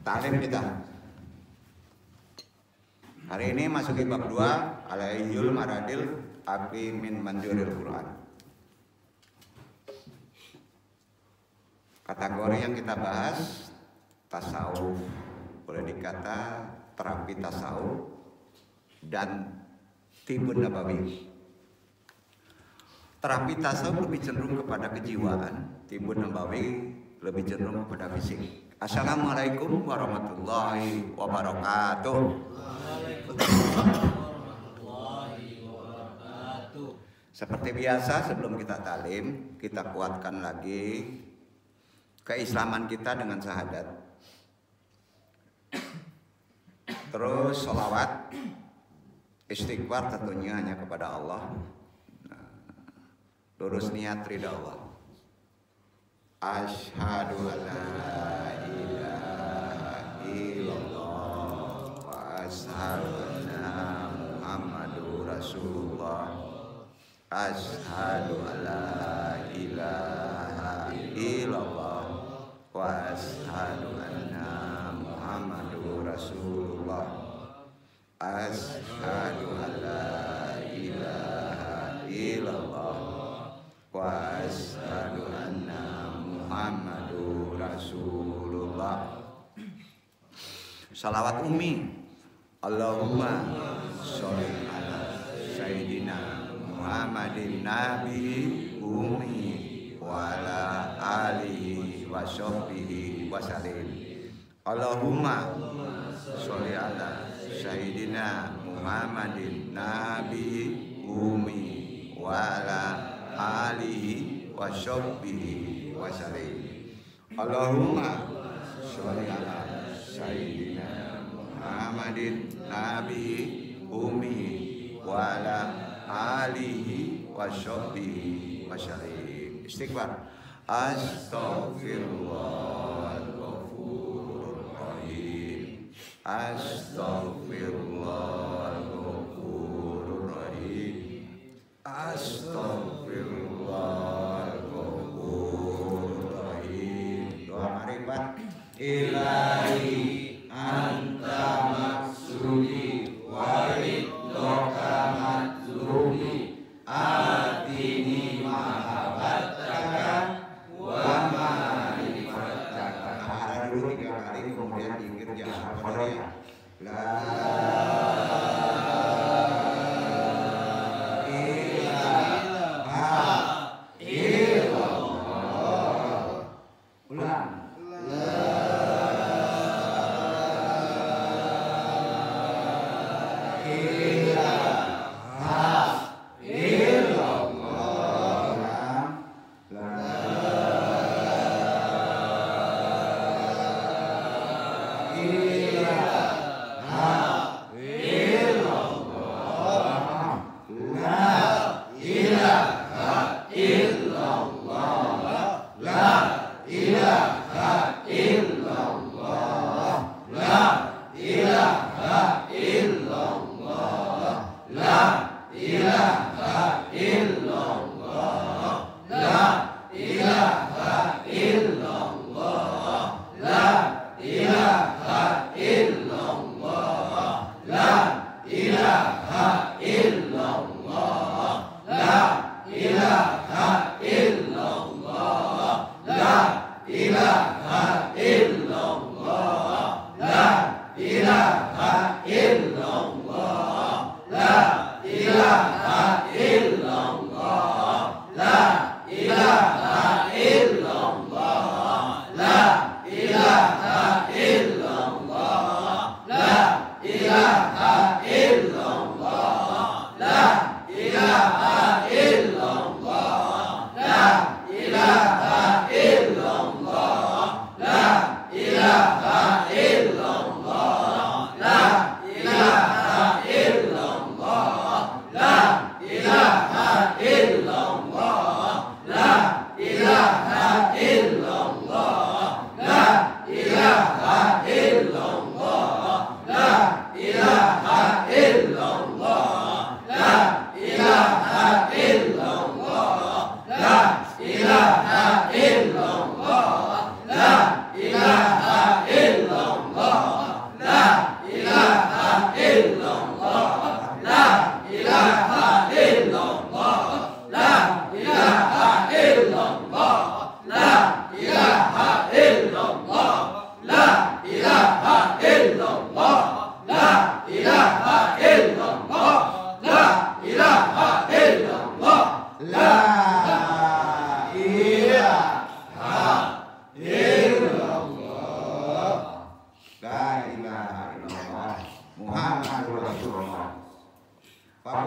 Taklim kita. Hari ini masuki bab 2 Alaiyul Maradil Afi min Manjuril Quran. Kategori yang kita bahas tasawuf, boleh dikata terapi tasawuf dan tibun nabawi. Terapi tasawuf lebih cenderung kepada kejiwaan, tibun nabawi lebih cenderung kepada fisik. Assalamualaikum warahmatullahi wabarakatuh. Seperti biasa sebelum kita talim, kita kuatkan lagi keislaman kita dengan syahadat. Terus sholawat, istighfar tentunya hanya kepada Allah. Lurus niat ridha Allah. Asyhadu an la ilaha illallah wa asyhadu anna Muhammadur Rasulullah. Asyhadu an la ilaha illallah wa asyhadu anna Muhammadur Rasulullah. Asyhadu an la ilaha illallah wa asyhadu anna Muhammadur Rasulullah. Salawat Umi. Allahumma sholli ala Sayyidina Muhammadin Nabi Umi wa ala alihi wa sahbihi wa salim. Allahumma sholli ala Sayyidina Muhammadin Nabi Umi wa ala alihi wa sahbihi wa salim. Allahumma sholli ala Sayyidina Muhammadin Nabi Umi wa ala alihi wa sahbihi wa salim. Istighfar. Astaghfirullahal ghafurur rahim. Astaghfirullahal ghafurur rahim. Astaghfirullahal ghafurur rahim. Doa ma'rifat. Ilahi anta maksudi waridhoka matlumi atini mahabbataka wa ma'rifataka. Hara dulu 3 kali kemudian diingat jangan pada ya. La ilaha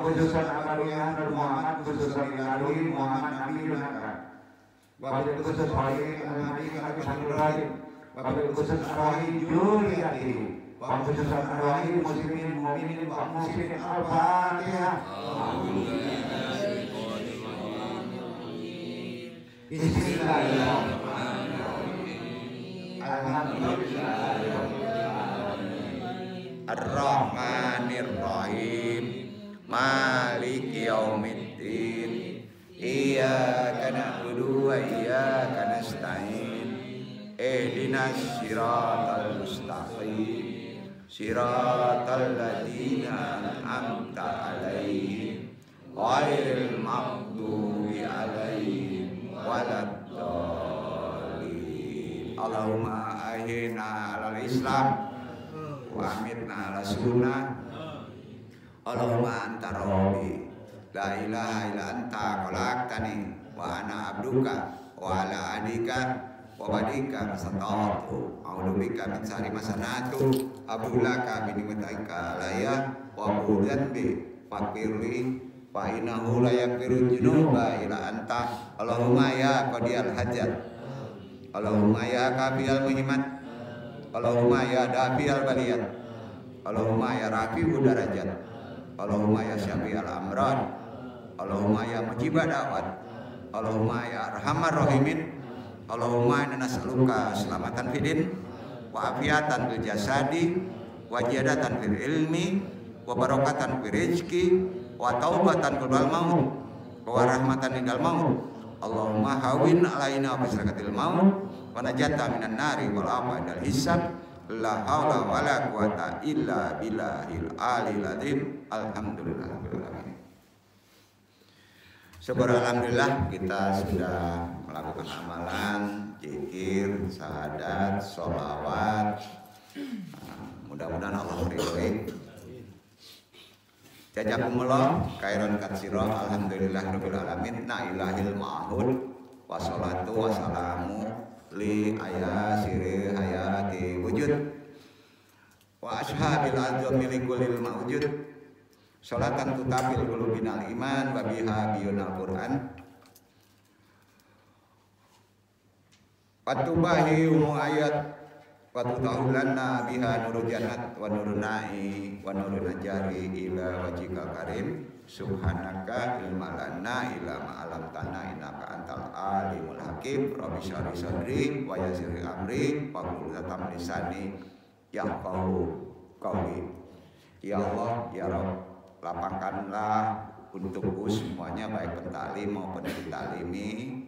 khususan Abdullah Nur Muhammad khususan Ilahi Muhammad Nabi Dunaka wabil khusus Wali Al-Hadi Khalid Ibrahim wabil khusus Arwahi Juriyati wa khususan Arwahi Muslimin Mu'minin wa Muslimin Al-Fatihah. Bismillahirrahmanirrahim. Alhamdulillahirrahmanirrahim. Ar-Rahmanir-Rahim. Maliki yaumiddin. Iyyaka na'budu wa iyyaka nasta'in. Ihdinas siratal mustaqim. Siratal ladzina an'amta 'alaihim ghairil maghdubi 'alaihim waladdallin. Allahumma ahyina 'alal Islam wa amitna 'ala sunnah. Allahumma anta rabbi la ilaha illa anta khalaqtani wa ana abduka wa ala adika wa badika masata'atu a'udzu bika min syarri ma sana'tu abulaka bi ni'matika alayya wa dzanbi fakirli fa innahu la yaghfiru dzunuba illa anta. Allahumma ya qadiyal hajat, Allahumma ya kafiyal muhimmat, Allahumma ya dafiyal baliyat, Allahumma ya rafi'u darajat, Allahumma ya syafi'al amrad, Allahumma ya mujibad da'wat, Allahumma ya arhamar rahimin. Allahumma inna nas'aluka selamatan fidin wa afiatan fil jasadi wa ziyadatan fil ilmi wa barakatan fil rizqi wa taubatan qabla maut wa rahmatan indal maut. Allahumma hawin alaina wa bisrakatil maut wa najata minan nari wal afa indal hisab. La haula wala quwata illa billahil aliyil azim. Alhamdulillah. Alhamdulillah kita sudah melakukan amalan zikir, syahadat, sholawat. Mudah-mudahan Allah ridhoi. Jazakumullah khairan katsira. Alhamdulillahirabbil alamin. Na ilahil ma'hud wa sholatu wa salamu li ayasiri hayati wujud wa ashabil azmi li kullil mawjud. Sholatan tutafil qulubinal iman wa biha biyunal Qur'an wa tubahi ayat wa tutahulana biha nurul jannat wa nurun na'i wa nurun najari ila wajhikal karim. Subhanaka ilma lana illa ma 'allamtana innaka antal alimul hakim. Rabbi shrah li sadri wa yassir li amri wa hlul 'uqdatam min lisani yafqahu qawli. Ya Allah ya Rabb, lapangkanlah untukku semuanya baik pentalim maupun ditalimi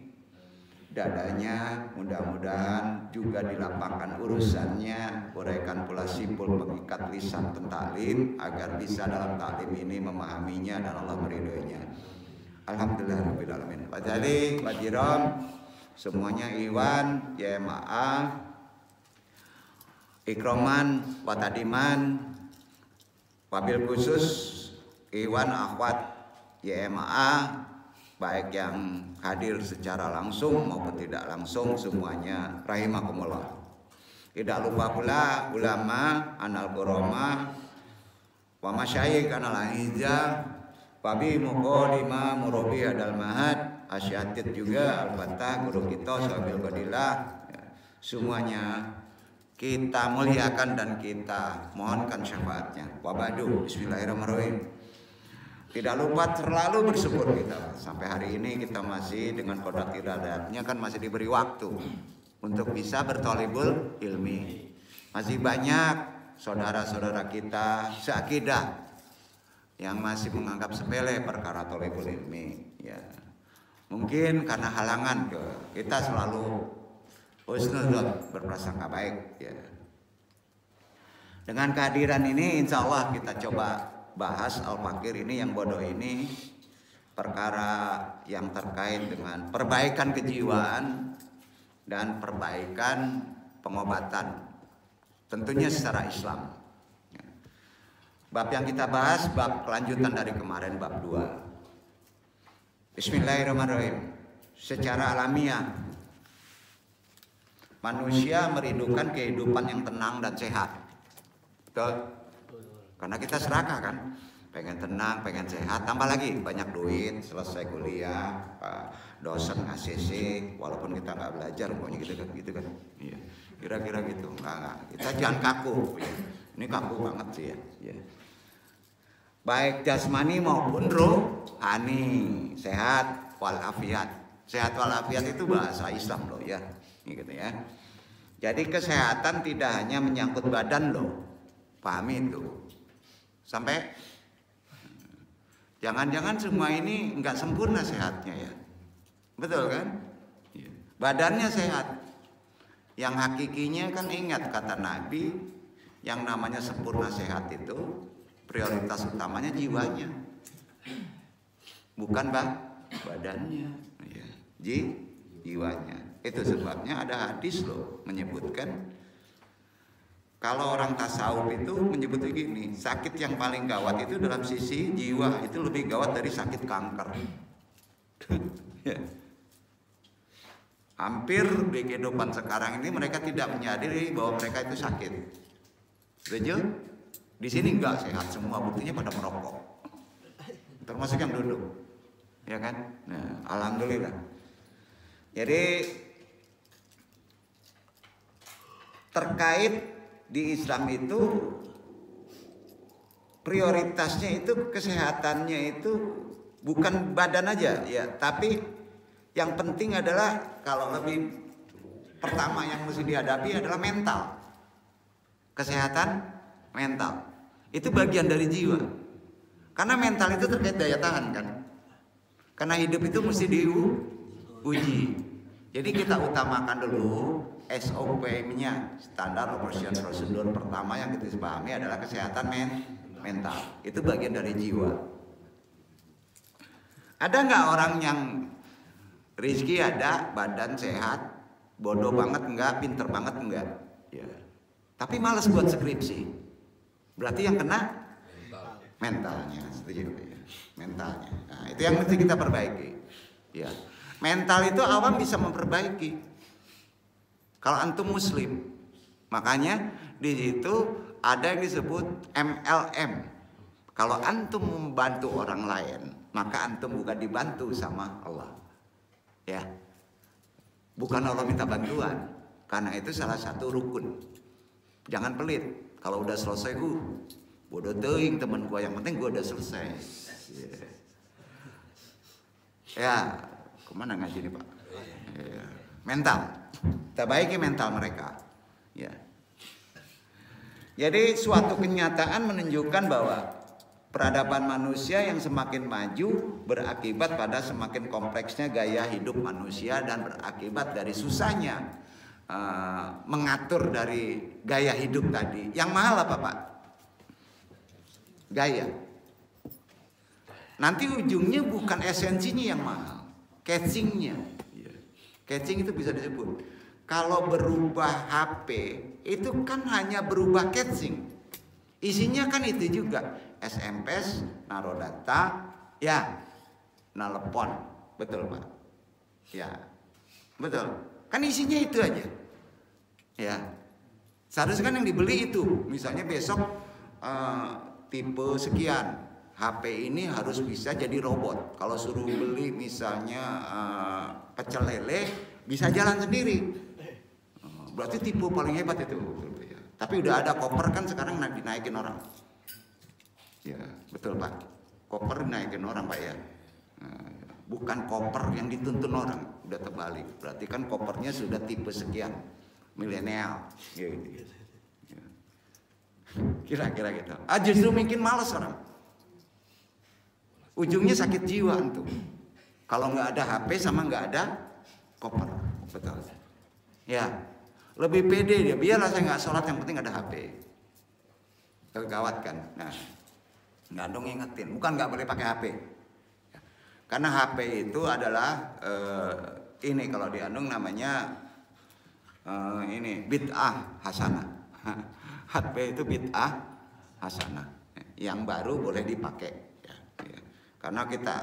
dadanya, mudah-mudahan juga dilapangkan urusannya, uraikan pula simpul pengikat lisan pentalim agar bisa dalam taklim ini memahaminya dan Allah meridhoinya. Alhamdulillahirabbil alamin. Wajali wajiram semuanya iwan jamaah ikroman watadiman wabil khusus iwan akhwat YMA baik yang hadir secara langsung maupun tidak langsung semuanya rahimakumullah. Tidak lupa pula ulama anal qurama wa masyayikh anal ahija wabi muqaddima murabi adal mahad asyatid juga al-fatah guru kita sahabil qadilah. Semuanya kita muliakan dan kita mohonkan syafaatnya. Wa ba'du, bismillahirrahmanirrahim. Tidak lupa terlalu bersyukur kita sampai hari ini kita masih dengan kodrat iradatnya kan masih diberi waktu untuk bisa bertolibul ilmi. Masih banyak saudara-saudara kita seakidah yang masih menganggap sepele perkara tolibul ilmi. Ya, mungkin karena halangan kita selalu husnudzon, berprasangka baik. Ya. Dengan kehadiran ini, insya Allah kita coba bahas al-fakir ini yang bodoh ini, perkara yang terkait dengan perbaikan kejiwaan dan perbaikan pengobatan, tentunya secara Islam. Bab yang kita bahas bab kelanjutan dari kemarin, bab 2. Bismillahirrahmanirrahim. Secara alamiah manusia merindukan kehidupan yang tenang dan sehat. Betul? Karena kita serakah kan, pengen tenang, pengen sehat, tambah lagi banyak duit, selesai kuliah, dosen ACC, walaupun kita nggak belajar, pokoknya gitu kan. Iya, kira-kira gitu. Nggak. Kita jangan kaku. Ya. Ini kaku banget sih ya. Ya. Baik jasmani maupun rohani, sehat walafiat. Sehat walafiat itu bahasa Islam loh ya, gitu ya. Jadi kesehatan tidak hanya menyangkut badan loh, pahami itu. Sampai jangan-jangan semua ini nggak sempurna sehatnya ya, betul kan? Badannya sehat, yang hakikinya kan ingat kata Nabi, yang namanya sempurna sehat itu prioritas utamanya jiwanya, bukan badannya, ya. Jiwanya. Itu sebabnya ada hadis loh menyebutkan kalau orang tasawuf itu menyebut begini, sakit yang paling gawat itu dalam sisi jiwa itu lebih gawat dari sakit kanker. Ya. Hampir di kehidupan sekarang ini mereka tidak menyadari bahwa mereka itu sakit. Betul? Di sini enggak sehat semua, buktinya pada merokok. Termasuk yang duduk. Ya kan? Nah, alhamdulillah. Jadi terkait di Islam itu prioritasnya itu kesehatannya itu bukan badan aja ya, tapi yang penting adalah kalau lebih pertama yang mesti dihadapi adalah mental. Kesehatan mental itu bagian dari jiwa. Karena mental itu terkait daya tahan kan. Karena hidup itu mesti diuji. Jadi kita utamakan dulu SOP-nya, standar operation prosedur pertama yang kita pahami adalah kesehatan mental. Itu bagian dari jiwa. Ada nggak orang yang rezeki ada, badan sehat, bodoh banget enggak, pinter banget enggak? Ya. Tapi malas buat skripsi. Berarti yang kena mentalnya, setuju ya? Mentalnya. Nah, itu yang mesti kita perbaiki. Ya. Mental itu awam bisa memperbaiki. Kalau antum muslim, makanya di situ ada yang disebut MLM. Kalau antum membantu orang lain, maka antum bukan dibantu sama Allah. Ya, bukan Allah minta bantuan, karena itu salah satu rukun. Jangan pelit. Kalau udah selesai, bodoh teuing temen gua, yang penting gua udah selesai. Ya, kemana ngaji nih Pak? Ya. Mental. Kita baiki mental mereka. Ya. Jadi suatu kenyataan menunjukkan bahwa peradaban manusia yang semakin maju berakibat pada semakin kompleksnya gaya hidup manusia dan berakibat dari susahnya mengatur dari gaya hidup tadi. Yang mahal apa Pak? Gaya. Nanti ujungnya bukan esensinya yang mahal, catchingnya. Catching itu bisa disebut. Kalau berubah HP itu kan hanya berubah catching. Isinya kan itu juga. SMS, naruh data, ya, nelpon, betul Pak? Ya, betul. Kan isinya itu aja. Ya, seharusnya kan yang dibeli itu. Misalnya besok tipe sekian, HP ini harus bisa jadi robot. Kalau suruh beli misalnya pecel lele, bisa jalan sendiri. Berarti tipe paling hebat itu. Tapi udah ada koper kan sekarang dinaikin orang. Ya, betul Pak. Koper dinaikin orang Pak ya. Bukan koper yang dituntun orang, udah terbalik. Berarti kan kopernya sudah tipe sekian, milenial. Gitu. Kira-kira gitu. Justru mungkin malas orang. Ujungnya sakit jiwa antum. Kalau nggak ada HP sama nggak ada koper, betul. Ya, lebih pede dia. Biarlah saya nggak sholat, yang penting ada HP. Gawat kan. Nah, nggak dong ingetin. Bukan nggak boleh pakai HP. Karena HP itu adalah ini kalau di Andung namanya ini bid'ah hasanah. HP itu bid'ah hasanah. Yang baru boleh dipakai. Ya. Karena kita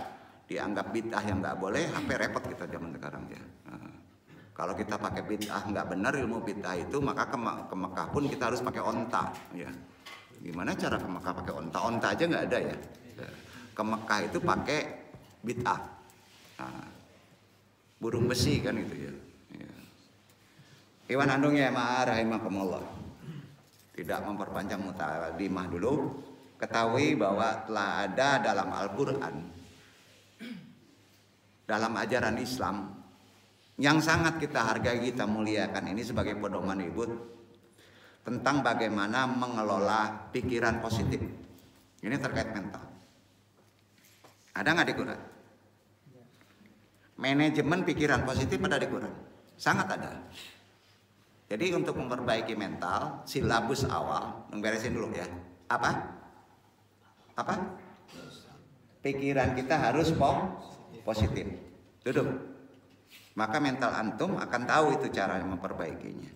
dianggap bid'ah yang nggak boleh, HP repot kita zaman sekarang ya. Kalau kita pakai bid'ah nggak benar ilmu bid'ah itu, maka ke Mekah pun kita harus pakai onta. Ya. Gimana cara ke Mekah pakai onta? Onta aja nggak ada ya. Ke Mekah itu pakai bid'ah. Nah, burung besi kan itu ya. Iwan andung ya rahimakumullah. Tidak memperpanjang mukadimah dulu. Ketahui bahwa telah ada dalam Al-Quran, dalam ajaran Islam yang sangat kita hargai, kita muliakan ini sebagai pedoman hidup tentang bagaimana mengelola pikiran positif. Ini terkait mental. Ada nggak di Quran? Manajemen pikiran positif ada di Quran. Sangat ada. Jadi untuk memperbaiki mental, silabus awal, beresin dulu ya. Apa? Pikiran kita harus positif. Duduk. Maka mental antum akan tahu itu cara memperbaikinya.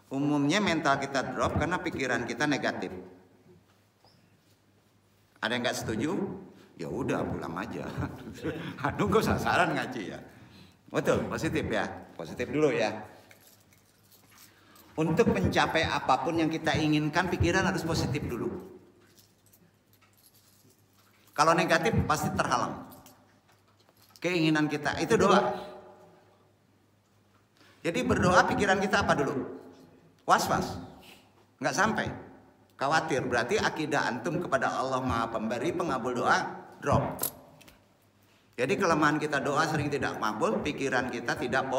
Umumnya mental kita drop karena pikiran kita negatif. Ada yang nggak setuju? Ya udah pulang aja. Aduh, gak sasaran ngaji ya. Betul, positif ya. Positif dulu ya. Untuk mencapai apapun yang kita inginkan, pikiran harus positif dulu. Kalau negatif pasti terhalang. Keinginan kita itu doa. Jadi berdoa pikiran kita apa dulu? Was-was. Nggak sampai. Khawatir. Berarti akidah antum kepada Allah Maha Pemberi pengabul doa drop. Jadi kelemahan kita doa sering tidak makbul, pikiran kita tidak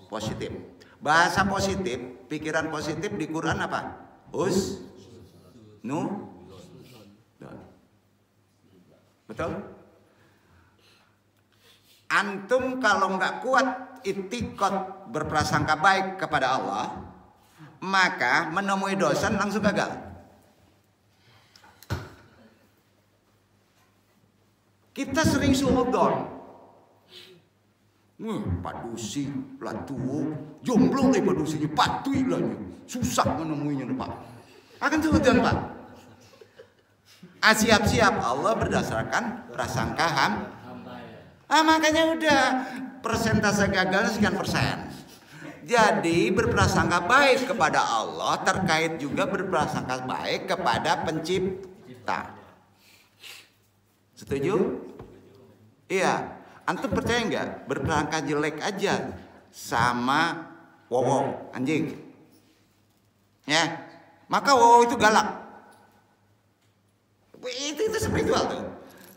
positif. Bahasa positif, pikiran positif di Quran apa? Betul? Antum kalau nggak kuat itikad berprasangka baik kepada Allah, maka menemui dosen langsung gagal. Kita sering suudzon. Padusi latuo jomblo padusinya patui lah, susah menemuinya Pak. Akan suudzon Pak. Siap-siap Allah berdasarkan prasangka makanya udah persentase gagalnya sekian persen. Jadi berprasangka baik kepada Allah terkait juga berprasangka baik kepada pencipta. Setuju? Iya. Antum percaya nggak berprasangka jelek aja sama wow anjing? Ya, maka wow itu galak. Itu spiritual tuh.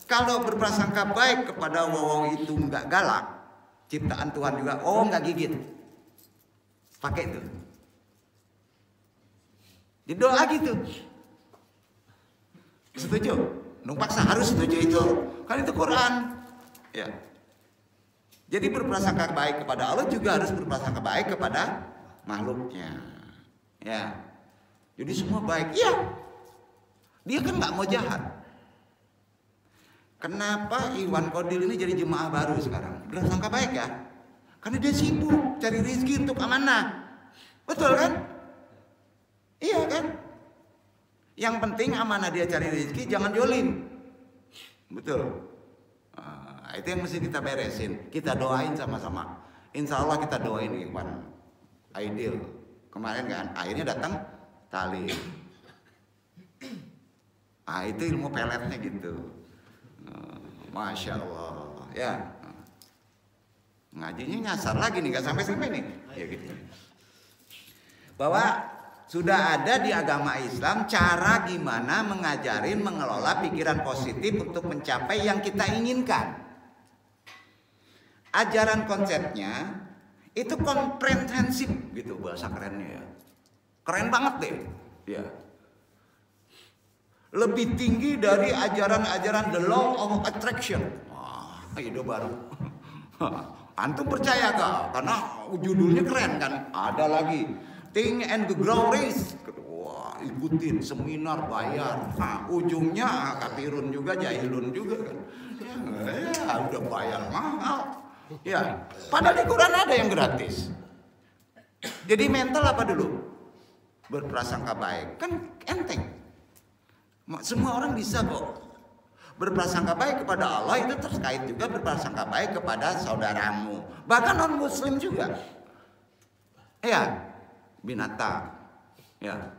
Kalau berprasangka baik kepada wow itu nggak galak, ciptaan Tuhan juga nggak gigit. Pakai itu. Di doa gitu. Setuju? Paksa harus setuju itu. Kan itu Quran. Ya. Jadi berprasangka baik kepada Allah juga harus berprasangka baik kepada makhluknya. Ya. Jadi semua baik. Iya. Dia kan nggak mau jahat. Kenapa Iwan Kodil ini jadi jemaah baru sekarang? Berprasangka baik ya. Karena dia sibuk cari rezeki untuk amanah. Betul kan? Iya kan? Yang penting amanah dia cari rezeki, jangan jolim. Betul. Itu yang mesti kita beresin. Kita doain sama-sama. Insya Allah kita doain Iwan Aidil. Kemarin kan akhirnya datang tali. Itu ilmu peletnya gitu. Masya Allah. Ya. Ngajinya nyasar lagi nih, nggak sampai nih. Ya gitu. Bahwa sudah ada di agama Islam cara gimana mengajarin mengelola pikiran positif untuk mencapai yang kita inginkan. Ajaran konsepnya itu komprehensif gitu bahasa kerennya ya. Keren banget deh. Ya. Lebih tinggi dari ajaran-ajaran the law of attraction. Itu baru. Antum percaya gak? Karena judulnya keren kan. Ada lagi Think and Grow Rich. Wah, ikutin seminar bayar. Ujungnya kafirun juga, jahilun juga kan. Ya, udah bayar mahal. Ya, padahal di Quran ada yang gratis. Jadi mental apa dulu? Berprasangka baik. Kan enteng. Semua orang bisa kok. Berprasangka baik kepada Allah itu terkait juga berprasangka baik kepada saudaramu. Bahkan non muslim juga. Ya, binatang. Ya.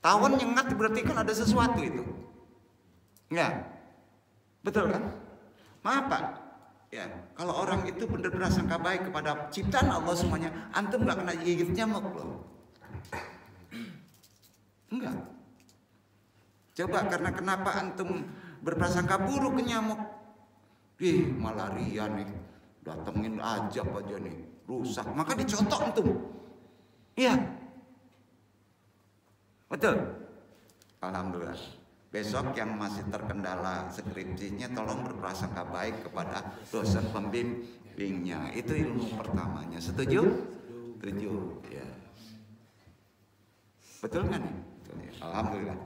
Tawon nyengat berarti kan ada sesuatu itu. Ya, betul kan? Maaf Pak. Ya, kalau orang itu benar-benar sangka baik kepada ciptaan Allah semuanya, antum nggak kena gigit nyamuk loh. Enggak. Coba karena kenapa antum berprasangka buruk ke nyamuk? Malaria nih, datengin aja nih, rusak. Maka dicotok antum. Iya. Betul. Alhamdulillah. Besok yang masih terkendala skripsinya tolong berprasangka baik kepada dosen pembimbingnya. Itu ilmu pertamanya. Setuju? Setuju. Ya. Betul kan? Alhamdulillah.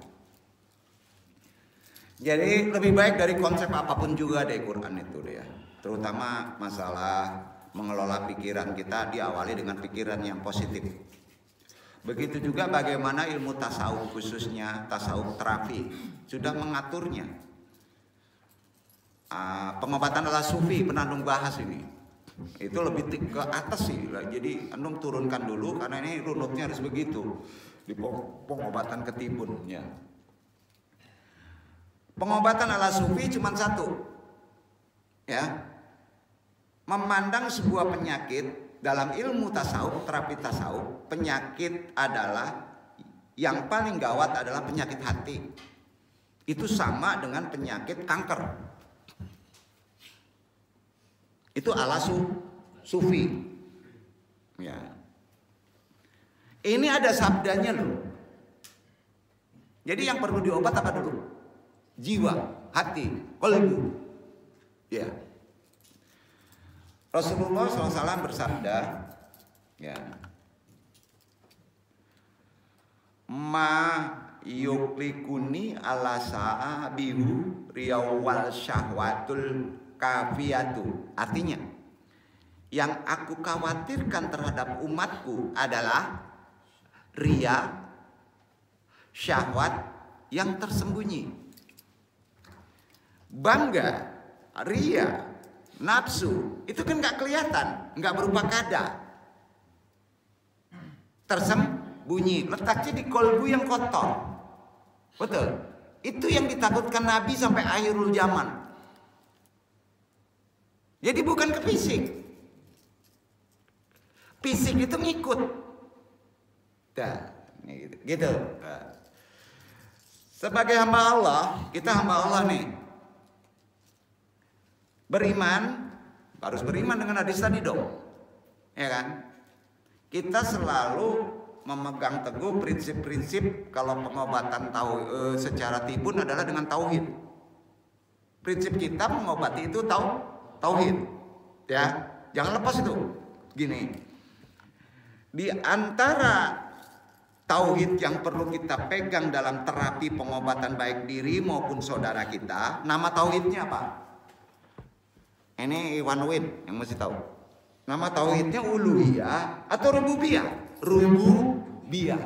Jadi lebih baik dari konsep apapun juga deh Quran itu deh ya. Terutama masalah mengelola pikiran kita diawali dengan pikiran yang positif. Begitu juga bagaimana ilmu tasawuf, khususnya tasawuf terapi, sudah mengaturnya. Pengobatan ala sufi pernah Anung bahas ini. Itu lebih ke atas sih. Jadi Anung turunkan dulu karena ini runutnya harus begitu. Di pengobatan ketibun ya. Pengobatan ala sufi cuma satu. Ya. Memandang sebuah penyakit dalam ilmu tasawuf, terapi tasawuf, penyakit adalah yang paling gawat adalah penyakit hati. Itu sama dengan penyakit kanker. Itu ala sufi. Ya. Ini ada sabdanya loh. Jadi yang perlu diobat apa dulu? Jiwa, hati, qalbu. Ya. Rasulullah SAW bersabda, ya, ma yuklikuni ala sa'abihu riyawal syahwatul kafiyatu. Artinya, yang aku khawatirkan terhadap umatku adalah ria, syahwat yang tersembunyi. Bangga, ria, nafsu itu kan nggak kelihatan, nggak berupa kada, tersembunyi, letaknya di kolbu yang kotor. Betul, itu yang ditakutkan Nabi sampai akhirul zaman. Jadi bukan ke fisik, fisik itu ngikut. Nah, gitu. Sebagai hamba Allah, kita hamba Allah nih. Beriman, harus beriman dengan hadis tadi dong, ya kan? Kita selalu memegang teguh prinsip-prinsip kalau pengobatan secara tibun adalah dengan tauhid. Prinsip kita mengobati itu tauhid, ya. Jangan lepas itu. Gini, di antara tauhid yang perlu kita pegang dalam terapi pengobatan baik diri maupun saudara kita, nama tauhidnya apa? Ini Iwan Win yang mesti tahu. Nama tauhidnya uluhiyah atau rububiyah? Rububiyah.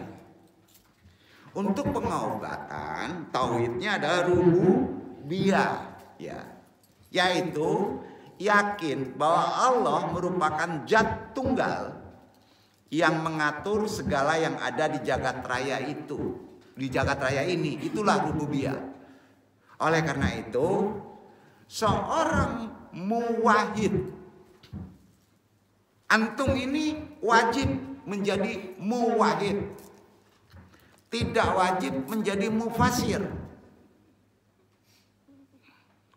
Untuk pengobatan tauhidnya adalah rububiyah, ya. Yaitu yakin bahwa Allah merupakan zat tunggal yang mengatur segala yang ada di jagat raya itu. Di jagat raya ini, itulah rububiyah. Oleh karena itu, seorang muwahhid, antum ini wajib menjadi muwahhid, tidak wajib menjadi mufasir.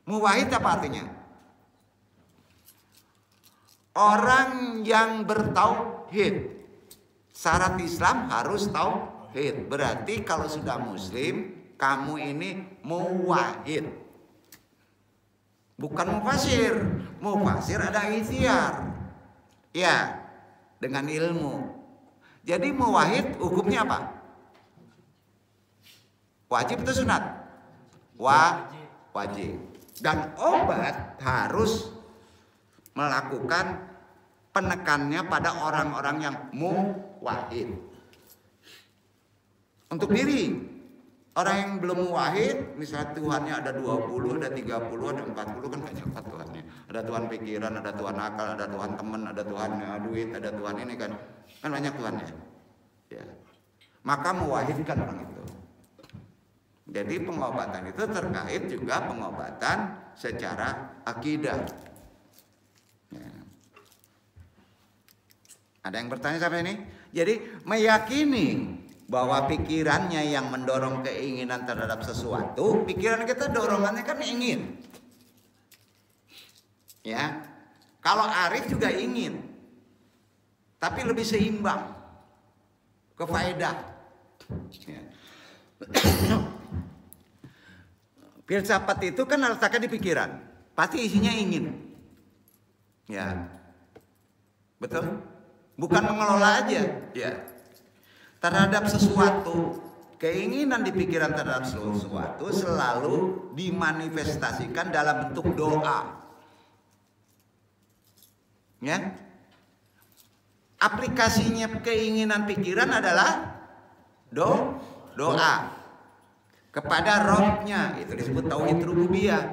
Muwahhid apa artinya? Orang yang bertauhid. Syarat Islam harus tauhid. Berarti kalau sudah muslim, kamu ini muwahhid. Bukan mufasir. Mufasir ada ikhtiar. Ya, dengan ilmu. Jadi muwahhid hukumnya apa? Wajib atau sunat? Wajib. Dan obat harus melakukan penekannya pada orang-orang yang muwahhid. Untuk diri, orang yang belum muwahhid, misalnya Tuhannya ada 20, ada 30, ada 40, kan banyak banget Tuhannya. Ada Tuhan pikiran, ada Tuhan akal, ada Tuhan teman, ada Tuhan duit, ada Tuhan ini kan banyak Tuhannya. Ya. Maka muwahhidkan orang itu. Jadi pengobatan itu terkait juga pengobatan secara akidah. Ya. Ada yang bertanya sampai ini? Jadi meyakini bahwa pikirannya yang mendorong keinginan terhadap sesuatu, pikiran kita dorongannya kan ingin. Ya. Kalau arif juga ingin. Tapi lebih seimbang. Kefaedah. Ya. Filsafat itu kan letaknya di pikiran, pasti isinya ingin, ya, betul? Bukan mengelola aja, ya. Terhadap sesuatu, keinginan di pikiran terhadap sesuatu selalu dimanifestasikan dalam bentuk doa, ya. Aplikasinya keinginan pikiran adalah doa kepada Rabb-nya, itu disebut tauhid rububiyah.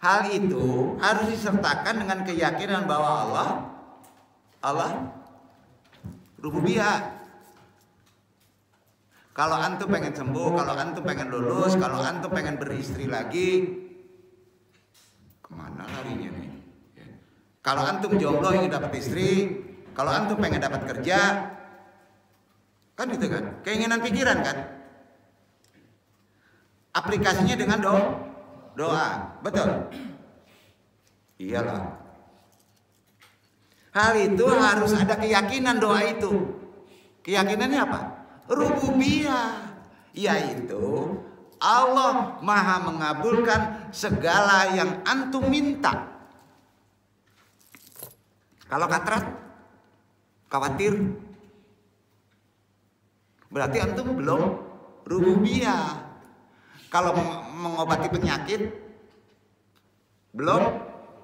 Hal itu harus disertakan dengan keyakinan bahwa Allah rububiyah. Kalau antum pengen sembuh, kalau antum pengen lulus, kalau antum pengen beristri lagi, kemana larinya nih? Kalau antum jomblo ingin dapat istri, kalau antum pengen dapat kerja, kan itu kan keinginan pikiran kan. Aplikasinya dengan doa, betul? Iyalah. Hal itu harus ada keyakinan doa itu. Keyakinannya apa? Rububiyah, yaitu Allah Maha mengabulkan segala yang antum minta. Kalau katrat, khawatir, berarti antum belum rububiyah. Kalau mengobati penyakit belum,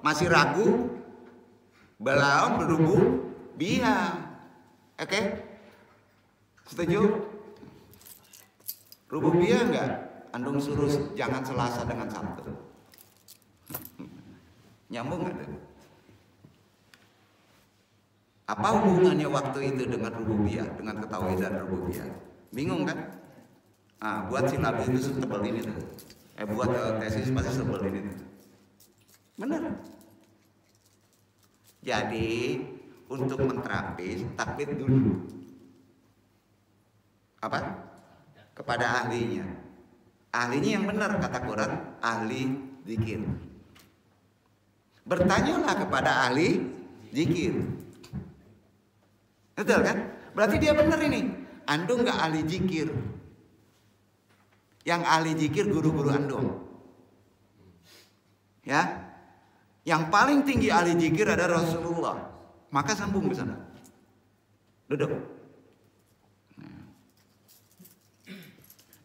masih ragu, belum rububiyah. Oke? Setuju? Rububiyah enggak? Antum suruh jangan Selasa dengan Sabtu. Nyambung enggak? Apa hubungannya waktu itu dengan rububiyah, dengan ketauhidan rububiyah? Bingung kan? Ah, buat silabus itu setebal ini tuh. Buat tesis pasti setebal ini tuh. Benar. Jadi untuk menterapis takbir dulu. Apa? Kepada ahlinya. Ahlinya yang benar kata Quran, ahli zikir. Bertanyalah kepada ahli zikir. Betul kan? Berarti dia benar ini. Antum nggak ahli zikir. Yang ahli zikir guru-guru antum. Ya. Yang paling tinggi ahli zikir ada Rasulullah. Maka sambung ke sana. Duduk.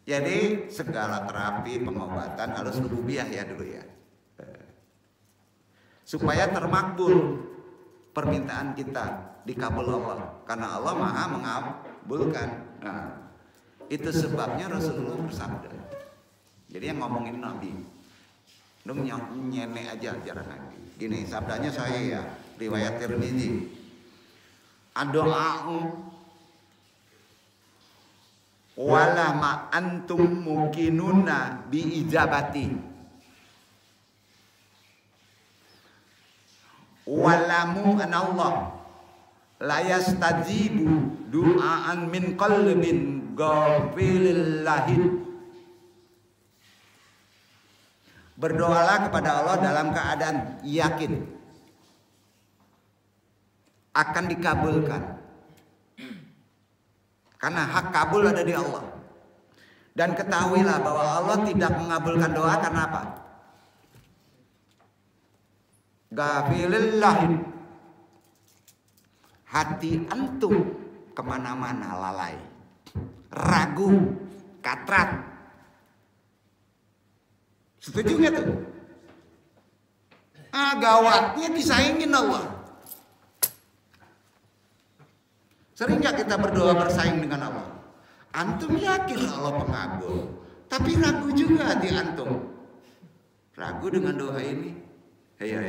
Jadi segala terapi pengobatan harus rububiyah ya dulu ya. Supaya termakbul permintaan kita dikabul Allah, karena Allah Maha mengabulkan. Nah, itu sebabnya Rasulullah bersabda. Jadi yang ngomongin Nabi, lu nyenek aja ajaran Nabi. Gini sabdanya saya ya, riwayat Tirmidzi. Adoa'u wala ma antum mukinuna bi ijabati. Walamu anallah la yastajibu du'aan min qalbin ghafilillahi. Berdoalah kepada Allah dalam keadaan yakin akan dikabulkan, karena hak kabul ada di Allah. Dan ketahuilah bahwa Allah tidak mengabulkan doa karena apa? Ghafilillah. Hati antum kemana-mana lalai, ragu, katrat. Setuju nggak tuh? Gawatnya disaingin Allah. Sering nggak kita berdoa bersaing dengan Allah? Antum yakin Allah pengabul, tapi ragu juga hati antum. Ragu dengan doa ini. Ya.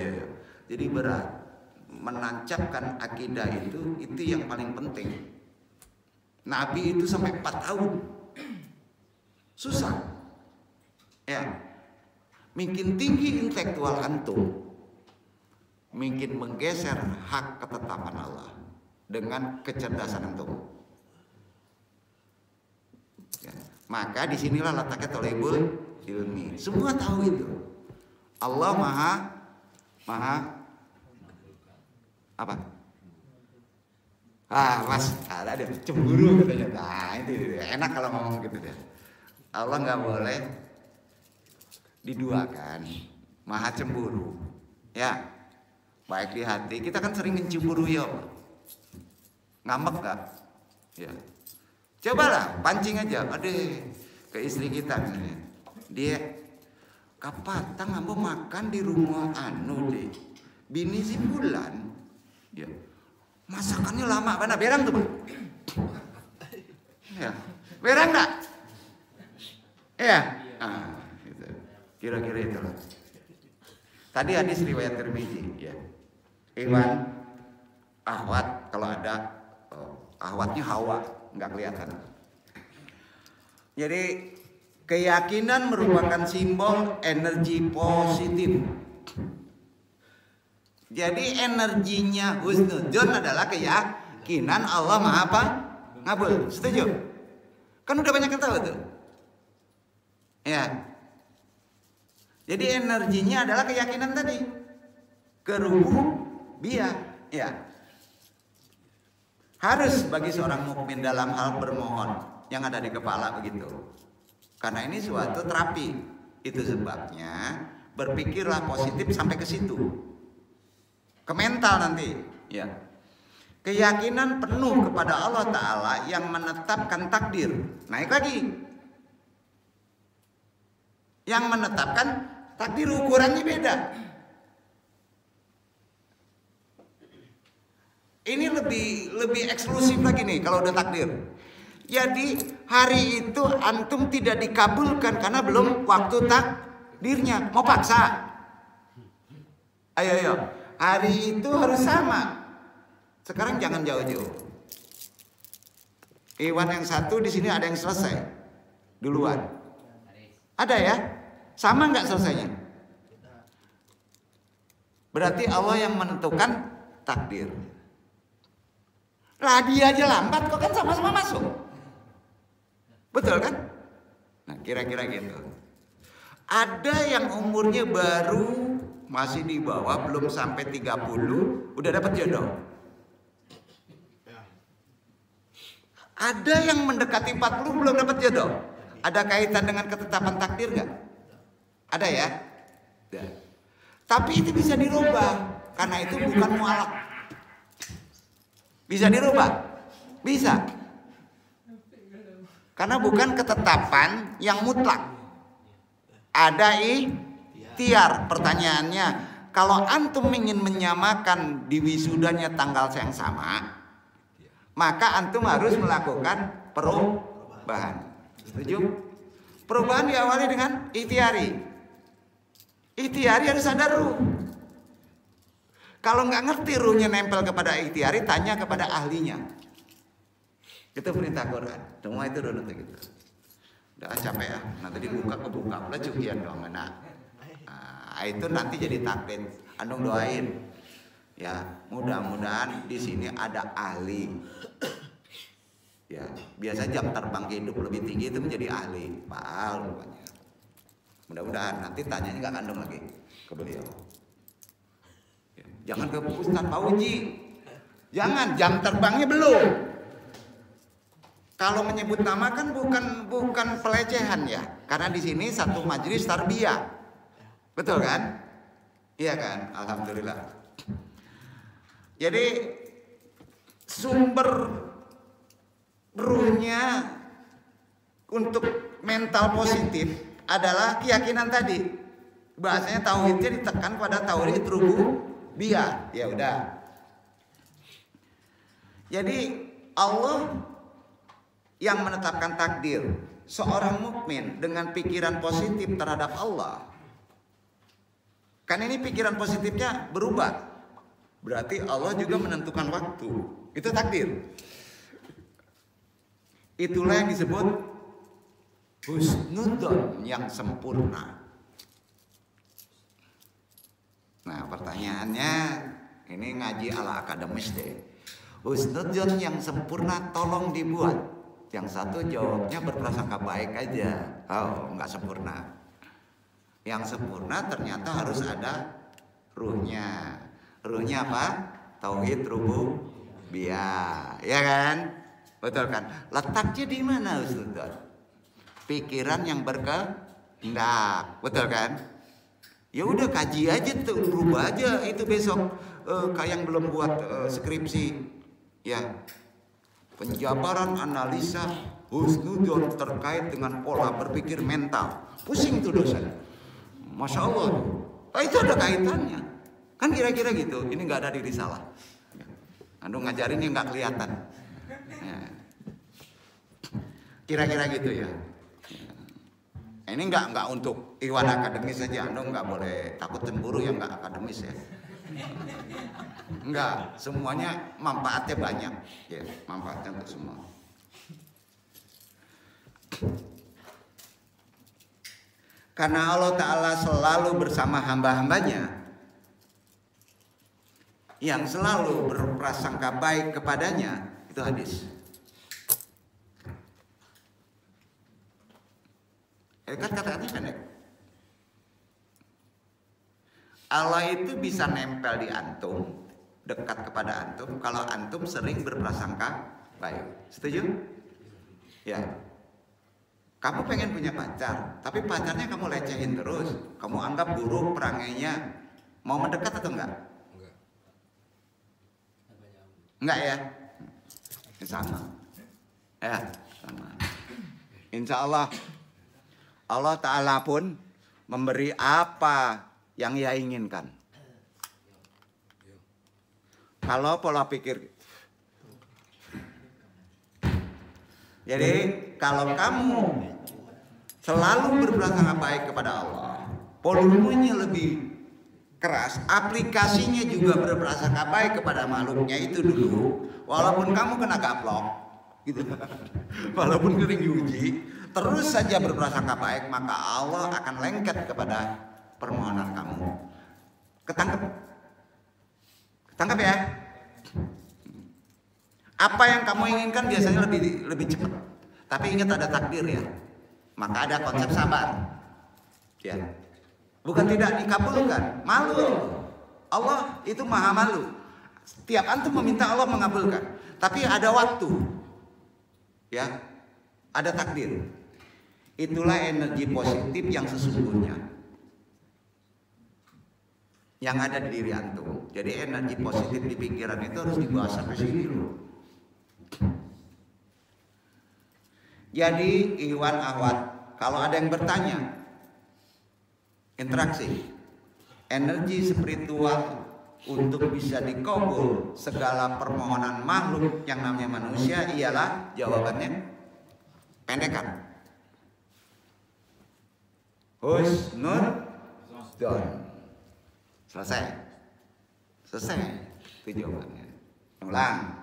Jadi berat. Menancapkan akidah itu yang paling penting. Nabi itu sampai 4 tahun Susah. Ya. Makin tinggi intelektual antum, makin menggeser hak ketetapan Allah dengan kecerdasan antum. Ya. Maka disinilah letaknya thalibul ilmi. Semua tahu itu. Allah maha apa? Mas, ada cemburu katanya. Nah, itu enak kalau ngomong gitu deh. Allah nggak boleh diduakan, maha cemburu. Ya, baik di hati. Kita kan sering mencemburu ya, ngambek nggak? Ya, cobalah pancing aja. Aduh, ke istri kita misalnya, dia kapatang ambo makan di rumah anu deh, bini si bulan, ya masakannya lama mana berang tuh, ya berang nggak? Ya, gitu. Kira-kira itu lah. Tadi hadis riwayat Tirmidzi, ya. Iwan ahwat kalau ada ahwatnya Hawa nggak kelihatan. Jadi keyakinan merupakan simbol energi positif. Jadi energinya husnudzon adalah keyakinan Allah Maha apa? Ngabul. Setuju? Kan udah banyak yang tahu tuh. Ya. Jadi energinya adalah keyakinan tadi. Kerububiyah. Ya. Harus bagi seorang mukmin dalam hal bermohon yang ada di kepala begitu. Karena ini suatu terapi. Itu sebabnya berpikirlah positif sampai ke situ. Ke mental nanti, ya. Keyakinan penuh kepada Allah Ta'ala yang menetapkan takdir. Naik lagi. Yang menetapkan takdir ukurannya beda. Ini lebih eksklusif lagi nih kalau udah takdir. Jadi hari itu antum tidak dikabulkan karena belum waktu takdirnya. Mau paksa? Ayo. Hari itu harus sama. Sekarang jangan jauh-jauh. Iwan yang satu di sini ada yang selesai duluan. Ada ya? Sama nggak selesainya? Berarti Allah yang menentukan takdir. Lah dia aja lambat kok kan sama-sama masuk. Betul kan? Nah kira-kira gitu. Ada yang umurnya baru masih di bawah, belum sampai 30 udah dapat jodoh. Ada yang mendekati 40 belum dapat jodoh. Ada kaitan dengan ketetapan takdir nggak? Ada ya? Tapi itu bisa dirubah karena itu bukan mualaf. Bisa dirubah? Bisa. Karena bukan ketetapan yang mutlak. Ada ikhtiar. Pertanyaannya, kalau antum ingin menyamakan di wisudanya tanggal yang sama, maka antum harus melakukan perubahan. Setuju? Perubahan diawali dengan ikhtiari. Ikhtiari harus ada ruh. Kalau nggak ngerti ruhnya nempel kepada ikhtiari, tanya kepada ahlinya. Itu perintah Quran. Semua itu udah gitu. Udah capek ya. Nanti dibuka kebuka. Lah cukian dong. Nah, itu nanti jadi takdir. Andong doain. Ya, mudah-mudahan di sini ada ahli. Ya, biasa jam terbang hidup lebih tinggi itu menjadi ahli. Pak Al rupanya. Mudah-mudahan nanti tanyanya nggak kandung lagi ke beliau. Ya, jangan ke Ustaz Pak Uji. Jangan, jam terbangnya belum. Kalau menyebut nama kan bukan pelecehan ya, karena di sini satu majelis tarbiyah, betul kan? Iya kan? Alhamdulillah. Jadi sumber ruhnya untuk mental positif adalah keyakinan tadi. Bahasanya tauhidnya ditekan pada tauhid rububiyah. Ya udah. Jadi Allah yang menetapkan takdir. Seorang mukmin dengan pikiran positif terhadap Allah. Kan ini pikiran positifnya berubah. Berarti Allah juga menentukan waktu. Itu takdir. Itulah yang disebut husnudzon yang sempurna. Nah, pertanyaannya ini ngaji ala akademis deh. Husnudzon yang sempurna tolong dibuat. Yang satu jawabnya berprasangka baik aja. Oh, enggak sempurna. Yang sempurna ternyata harus ada ruhnya. Ruhnya apa? Tauhid rububiyah, ya kan? Betul kan? Letaknya di mana husnudzon? Pikiran yang berkehendak, betul kan? Ya udah kaji aja tuh, rubah aja itu besok. Kayak yang belum buat skripsi, ya. Penjabaran analisa husnudzon terkait dengan pola berpikir mental. Pusing tuh dosen. Masya Allah. Itu ada kaitannya. Kan kira-kira gitu. Ini nggak ada di risalah. Anu ngajarinnya nggak kelihatan. Ya. Kira-kira gitu ya. Ini nggak untuk Iwan akademis saja. Anu nggak boleh takut cemburu yang nggak akademis ya. Enggak, semuanya manfaatnya banyak. Ya, manfaatnya untuk semua. Karena Allah Ta'ala selalu bersama hamba-hambanya yang selalu berprasangka baik kepadanya. Itu hadis. Kata-katanya pendek. Allah itu bisa nempel di antum, dekat kepada antum kalau antum sering berprasangka baik. Setuju? Ya. Kamu pengen punya pacar, tapi pacarnya kamu lecehin terus, kamu anggap buruk perangainya, mau mendekat atau enggak? Enggak ya? Sama. Ya, sama. Insya Allah Allah Ta'ala pun memberi apa yang ia inginkan. Kalau pola pikir, jadi kalau kamu selalu berprasangka baik kepada Allah, volumenya lebih keras, aplikasinya juga berprasangka baik kepada makhluknya itu dulu, walaupun kamu kena gaplok, gitu, walaupun sering diuji, terus saja berprasangka baik, maka Allah akan lengket kepada permohonan kamu. Ketangkep? Ketangkep ya? Apa yang kamu inginkan biasanya lebih cepat. Tapi ingat ada takdir ya. Maka ada konsep sabar. Ya. Bukan tidak dikabulkan, malu. Allah itu maha malu. Setiap antum meminta Allah mengabulkan. Tapi ada waktu. Ya. Ada takdir. Itulah energi positif yang sesungguhnya yang ada di diri antum. Jadi energi positif di pikiran itu harus dibawa sampai sini dulu. Jadi Iwan Ahwat, kalau ada yang bertanya, interaksi, energi spiritual untuk bisa dikabul segala permohonan makhluk yang namanya manusia ialah jawabannya pendekan. Husnudzon. Selesai. Itu jawabannya. Ulang.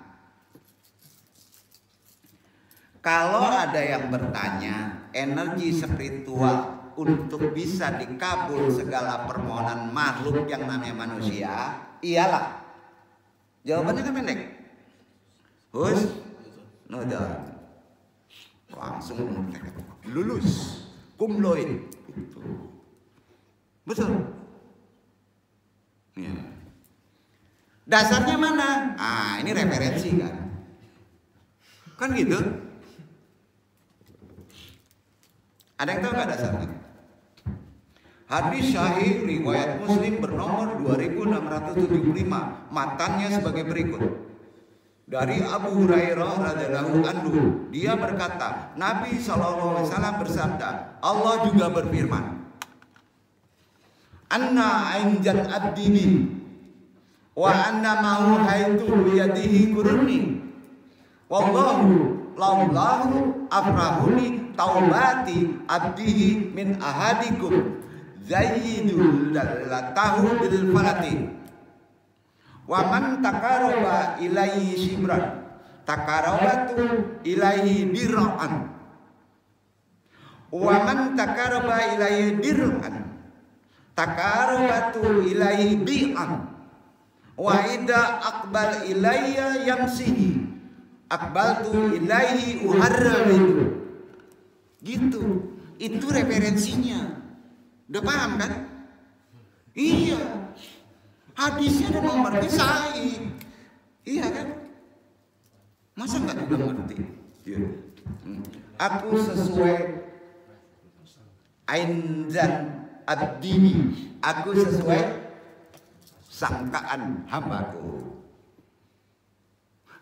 Kalau ada yang bertanya, energi spiritual untuk bisa dikabul segala permohonan makhluk yang namanya manusia ialah, jawabannya kan pendek. Husnudzon. Langsung lulus, cum laude. Betul. Ya. Dasarnya mana? Ini referensi kan? Kan gitu? Ada yang tahu nggak dasarnya? Hadis sahih riwayat Muslim bernomor 2675, matannya sebagai berikut. Dari Abu Hurairah radhiyallahu anhu, dia berkata, Nabi SAW bersabda, Allah juga berfirman, Anna ainjan abdini wa anna ma'u haitu biyadihi kurni wallahu laulahu afrahuni taubati abdihi min ahadikum zayyidul latahu bil falati wa man taqarraba ilaihi shibran taqarrabatu ilaihi dir'an Wa man takaraba ilaihi dir'an takarabatu ilaihi bi'an. Wa idza aqbal ilayya yamsihi aqbaltu ilaihi uharridu. Gitu. Itu referensinya. Udah paham kan? Iya. Hadisnya udah mengerti sahih. Iya kan? Masa enggak udah ngerti? Iya. Aku sesuai ainzan abdi, aku sesuai sangkaan hambaku.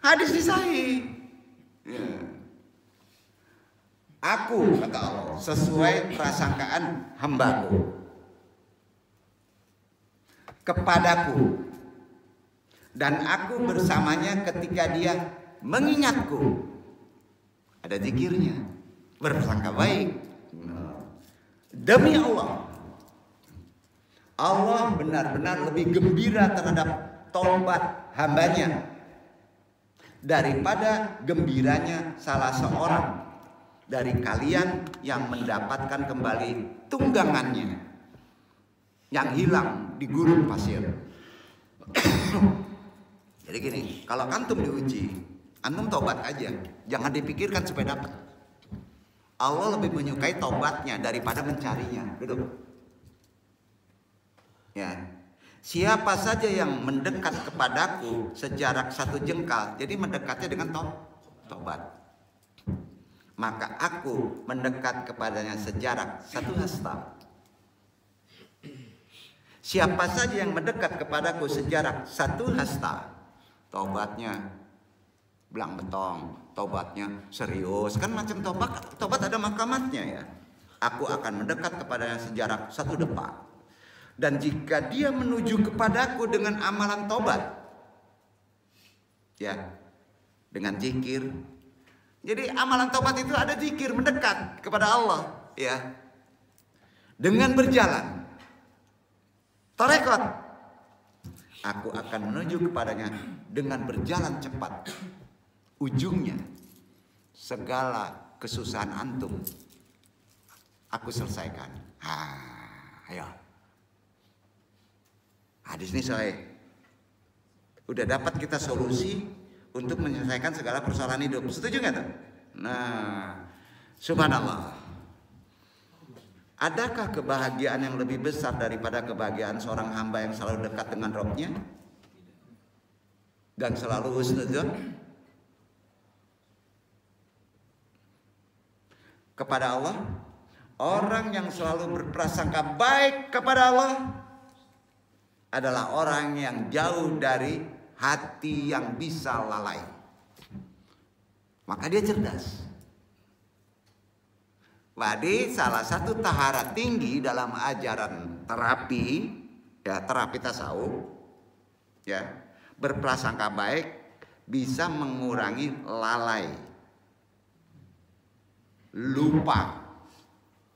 Hadis sahih. Ya. Aku, kata Allah, sesuai prasangkaan hambaku kepadaku, dan aku bersamanya ketika dia mengingatku. Ada zikirnya, berprasangka baik. Demi Allah, Allah benar-benar lebih gembira terhadap taubat hambanya daripada gembiranya salah seorang dari kalian yang mendapatkan kembali tunggangannya yang hilang di gurun pasir. Jadi gini, kalau antum diuji, antum tobat aja, jangan dipikirkan supaya dapat. Allah lebih menyukai tobatnya daripada mencarinya. Duduk. Ya, siapa saja yang mendekat kepadaku sejarak 1 jengkal, jadi mendekatnya dengan tobat. Maka aku mendekat kepadanya sejarak 1 hasta. Siapa saja yang mendekat kepadaku sejarak 1 hasta, tobatnya belang betong, tobatnya serius. Kan macam tobat ada makamatnya ya. Aku akan mendekat kepadanya sejarak 1 depa. Dan jika dia menuju kepadaku dengan amalan tobat, ya, dengan zikir. Jadi amalan tobat itu ada zikir, mendekat kepada Allah, ya. Dengan berjalan tarekat, aku akan menuju kepadanya dengan berjalan cepat. Ujungnya segala kesusahan antum aku selesaikan. Ayo. Hadis ini saya udah dapat kita solusi untuk menyelesaikan segala persoalan hidup. Setuju nggak tuh? Nah, subhanallah. Adakah kebahagiaan yang lebih besar daripada kebahagiaan seorang hamba yang selalu dekat dengan Rabb-nya dan selalu husnudzon kepada Allah? Orang yang selalu berprasangka baik kepada Allah adalah orang yang jauh dari hati yang bisa lalai. Maka dia cerdas. Jadi salah satu tahara tinggi dalam ajaran terapi, ya, terapi tasawuf, ya, berprasangka baik bisa mengurangi lalai, lupa.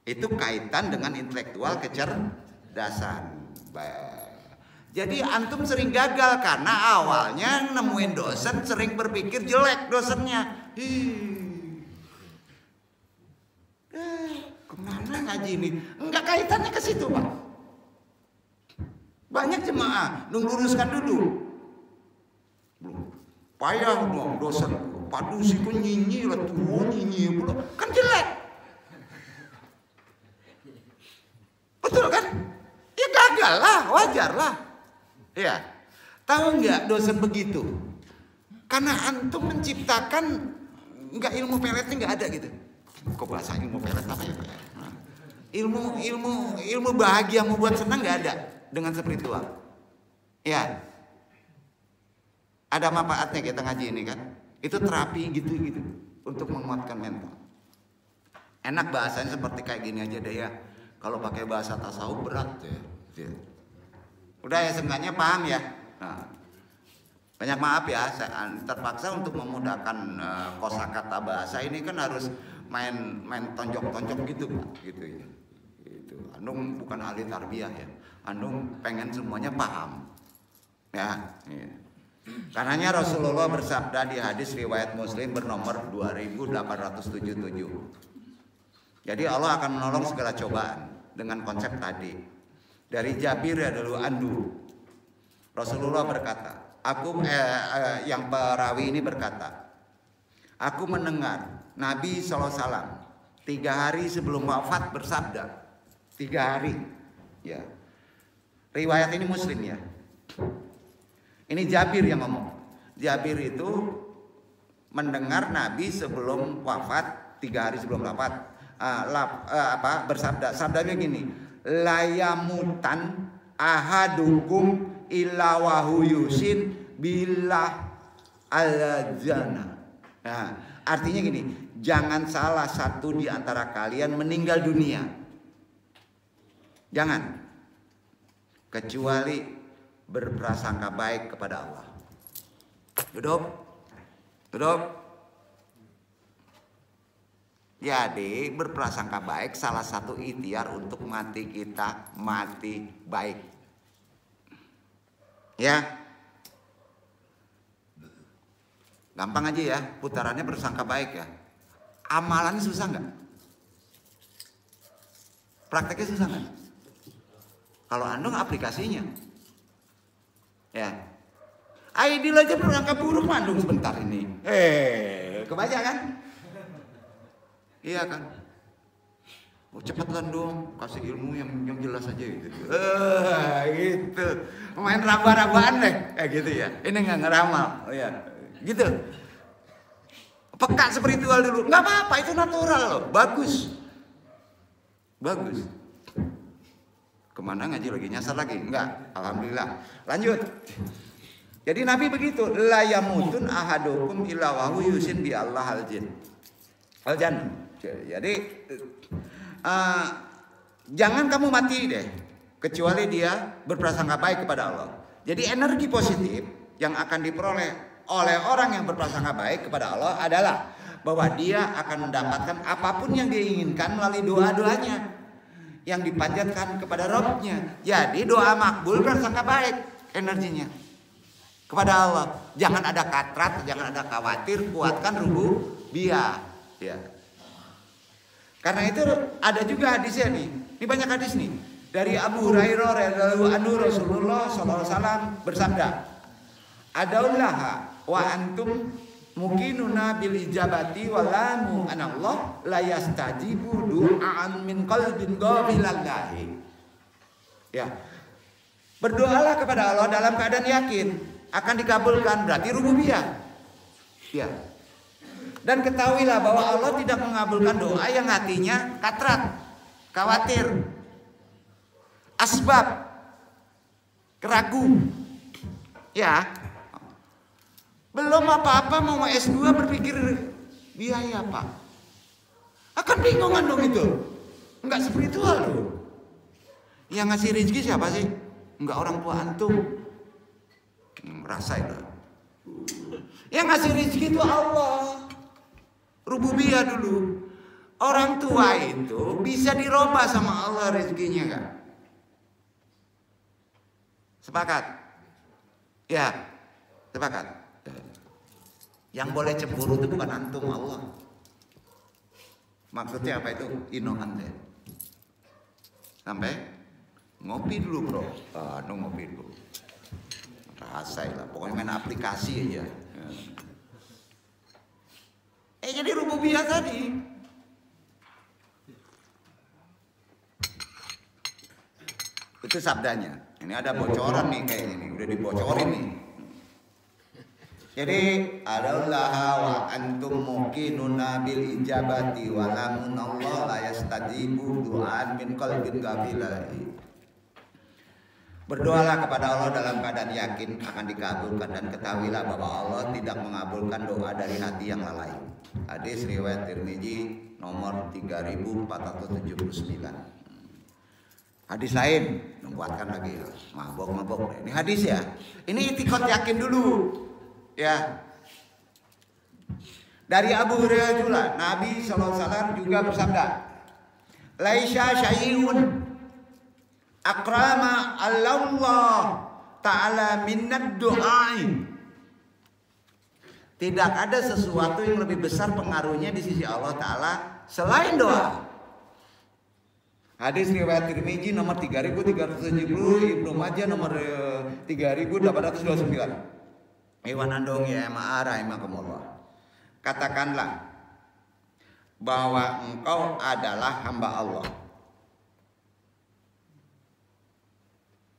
Itu kaitan dengan intelektual kecerdasan. Jadi antum sering gagal karena awalnya nemuin dosen sering berpikir jelek dosennya. Kemana ngaji ini? Enggak kaitannya ke situ, Pak. Banyak jemaah luruskan dulu. Belum. Payah dong dosen. Padu sih kok nyinyi lah tuh, nyinyi pula. Kan jelek. Betul kan? Ya gagal lah, wajar lah. Ya, tahu nggak dosen begitu? Karena antum menciptakan nggak ilmu peletnya nggak ada gitu. Kok bahasa ilmu pelet apa ya? Ilmu bahagia membuat senang nggak ada dengan spiritual. Ya, ada manfaatnya kita ngaji ini kan? Itu terapi gitu untuk menguatkan mental. Enak bahasanya seperti kayak gini aja deh ya. Kalau pakai bahasa tasawuf berat ya. Udah ya, seenggaknya paham ya. Nah, banyak maaf ya, saya terpaksa untuk memudahkan kosakata bahasa ini kan harus main tonjok-tonjok gitu Pak, gitu ya. Gitu. Andung bukan ahli tarbiyah ya. Andung pengen semuanya paham. Ya. Karenanya Rasulullah bersabda di hadis riwayat Muslim bernomor 2877. Jadi Allah akan menolong segala cobaan dengan konsep tadi. Dari Jabir adalah Andu. Rasulullah berkata, yang perawi ini berkata, aku mendengar Nabi SAW 3 hari sebelum wafat bersabda. 3 hari, ya. Riwayat ini Muslim ya. Ini Jabir yang ngomong. Jabir itu mendengar Nabi sebelum wafat, 3 hari sebelum wafat, bersabda. Sabdanya gini, layamutan ahadukum illa wahu yusin billah al-jannah. Nah, artinya gini, jangan salah satu di antara kalian meninggal dunia. Jangan, kecuali berprasangka baik kepada Allah. Duduk. Jadi berprasangka baik salah satu ikhtiar untuk mati kita mati baik. Ya, gampang aja ya, putarannya bersangka baik ya. Amalannya susah nggak? Prakteknya susah nggak? Kalau andong aplikasinya, ya. Aidil aja berangka buruk mandung sebentar ini. Kebaca kan? Iya kan? Oh, cepatlah dong, kasih ilmu yang jelas aja gitu. Gitu. Main raba-rabaan deh, gitu ya. Ini nggak ngeramal, ya. Gitu. Peka spiritual dulu, nggak apa-apa, itu natural loh, bagus. Kemana ngaji lagi? Nyasar lagi? Enggak, alhamdulillah. Lanjut. Jadi Nabi begitu, la yamutun ahadukum illa wa yusin bi Allah al-jannah. Jadi jangan kamu mati deh kecuali dia berprasangka baik kepada Allah. Jadi energi positif yang akan diperoleh oleh orang yang berprasangka baik kepada Allah adalah bahwa dia akan mendapatkan apapun yang dia inginkan melalui doa-doanya yang dipanjatkan kepada Rabb-nya. Jadi doa makbul prasangka baik energinya kepada Allah. Jangan ada katrat, jangan ada khawatir, kuatkan rububiyah. Ya. Karena itu ada juga hadisnya nih. Ini banyak hadis nih. Dari Abu Hurairah radhiyallahu anhu, Rasulullah SAW bersabda, "Adaullaha wa antum muqinuna bil ijabati wa lamu anallah la yastajibu du'an min qalbin ghafilallahi." Ya. Berdoalah kepada Allah dalam keadaan yakin akan dikabulkan, berarti rububiyah. Ya. Dan ketahuilah bahwa Allah tidak mengabulkan doa yang hatinya katrat, khawatir, asbab, keragu. Ya. Belum apa-apa mau S2 berpikir biaya Pak. Akan bingungan dong itu. Enggak spiritual loh. Yang ngasih rezeki siapa sih? Enggak orang tua antum. Rasain lah. Yang ngasih rezeki itu Allah. Rububiyah dulu. Orang tua itu bisa dirubah sama Allah rezekinya kan? Sepakat? Ya, sepakat. Yang boleh cemburu itu bukan antum, Allah. Maksudnya apa itu? Inohan deh. Sampai ngopi dulu bro. Ngopi dulu. Rasain lah. Pokoknya main aplikasi aja. Jadi rububiyah tadi. Itu sabdanya. Ini ada bocoran nih kayaknya nih. Udah dibocorin nih. Jadi adalah wa antum muqinuna bil ijabati wa lamun Allah la yastajibu du'an min qalbin ghafilahi. Berdoalah kepada Allah dalam keadaan yakin akan dikabulkan dan ketahuilah bahwa Allah tidak mengabulkan doa dari hati yang lalai. Hadis riwayat Tirmizi nomor 3479. Hadis lain menguatkan lagi, mabok. Ini hadis ya. Ini itikad yakin dulu. Ya. Dari Abu Hurairah juga, Nabi SAW juga bersabda, "Laisha syai'un akrama Allah Ta'ala minad du'ai." Tidak ada sesuatu yang lebih besar pengaruhnya di sisi Allah Ta'ala selain doa. Hadis riwayat Tirmizi nomor 3370, Ibnu Majah nomor 3829. Iwanandong ya ma'ara imakumullah. Katakanlah bahwa engkau adalah hamba Allah.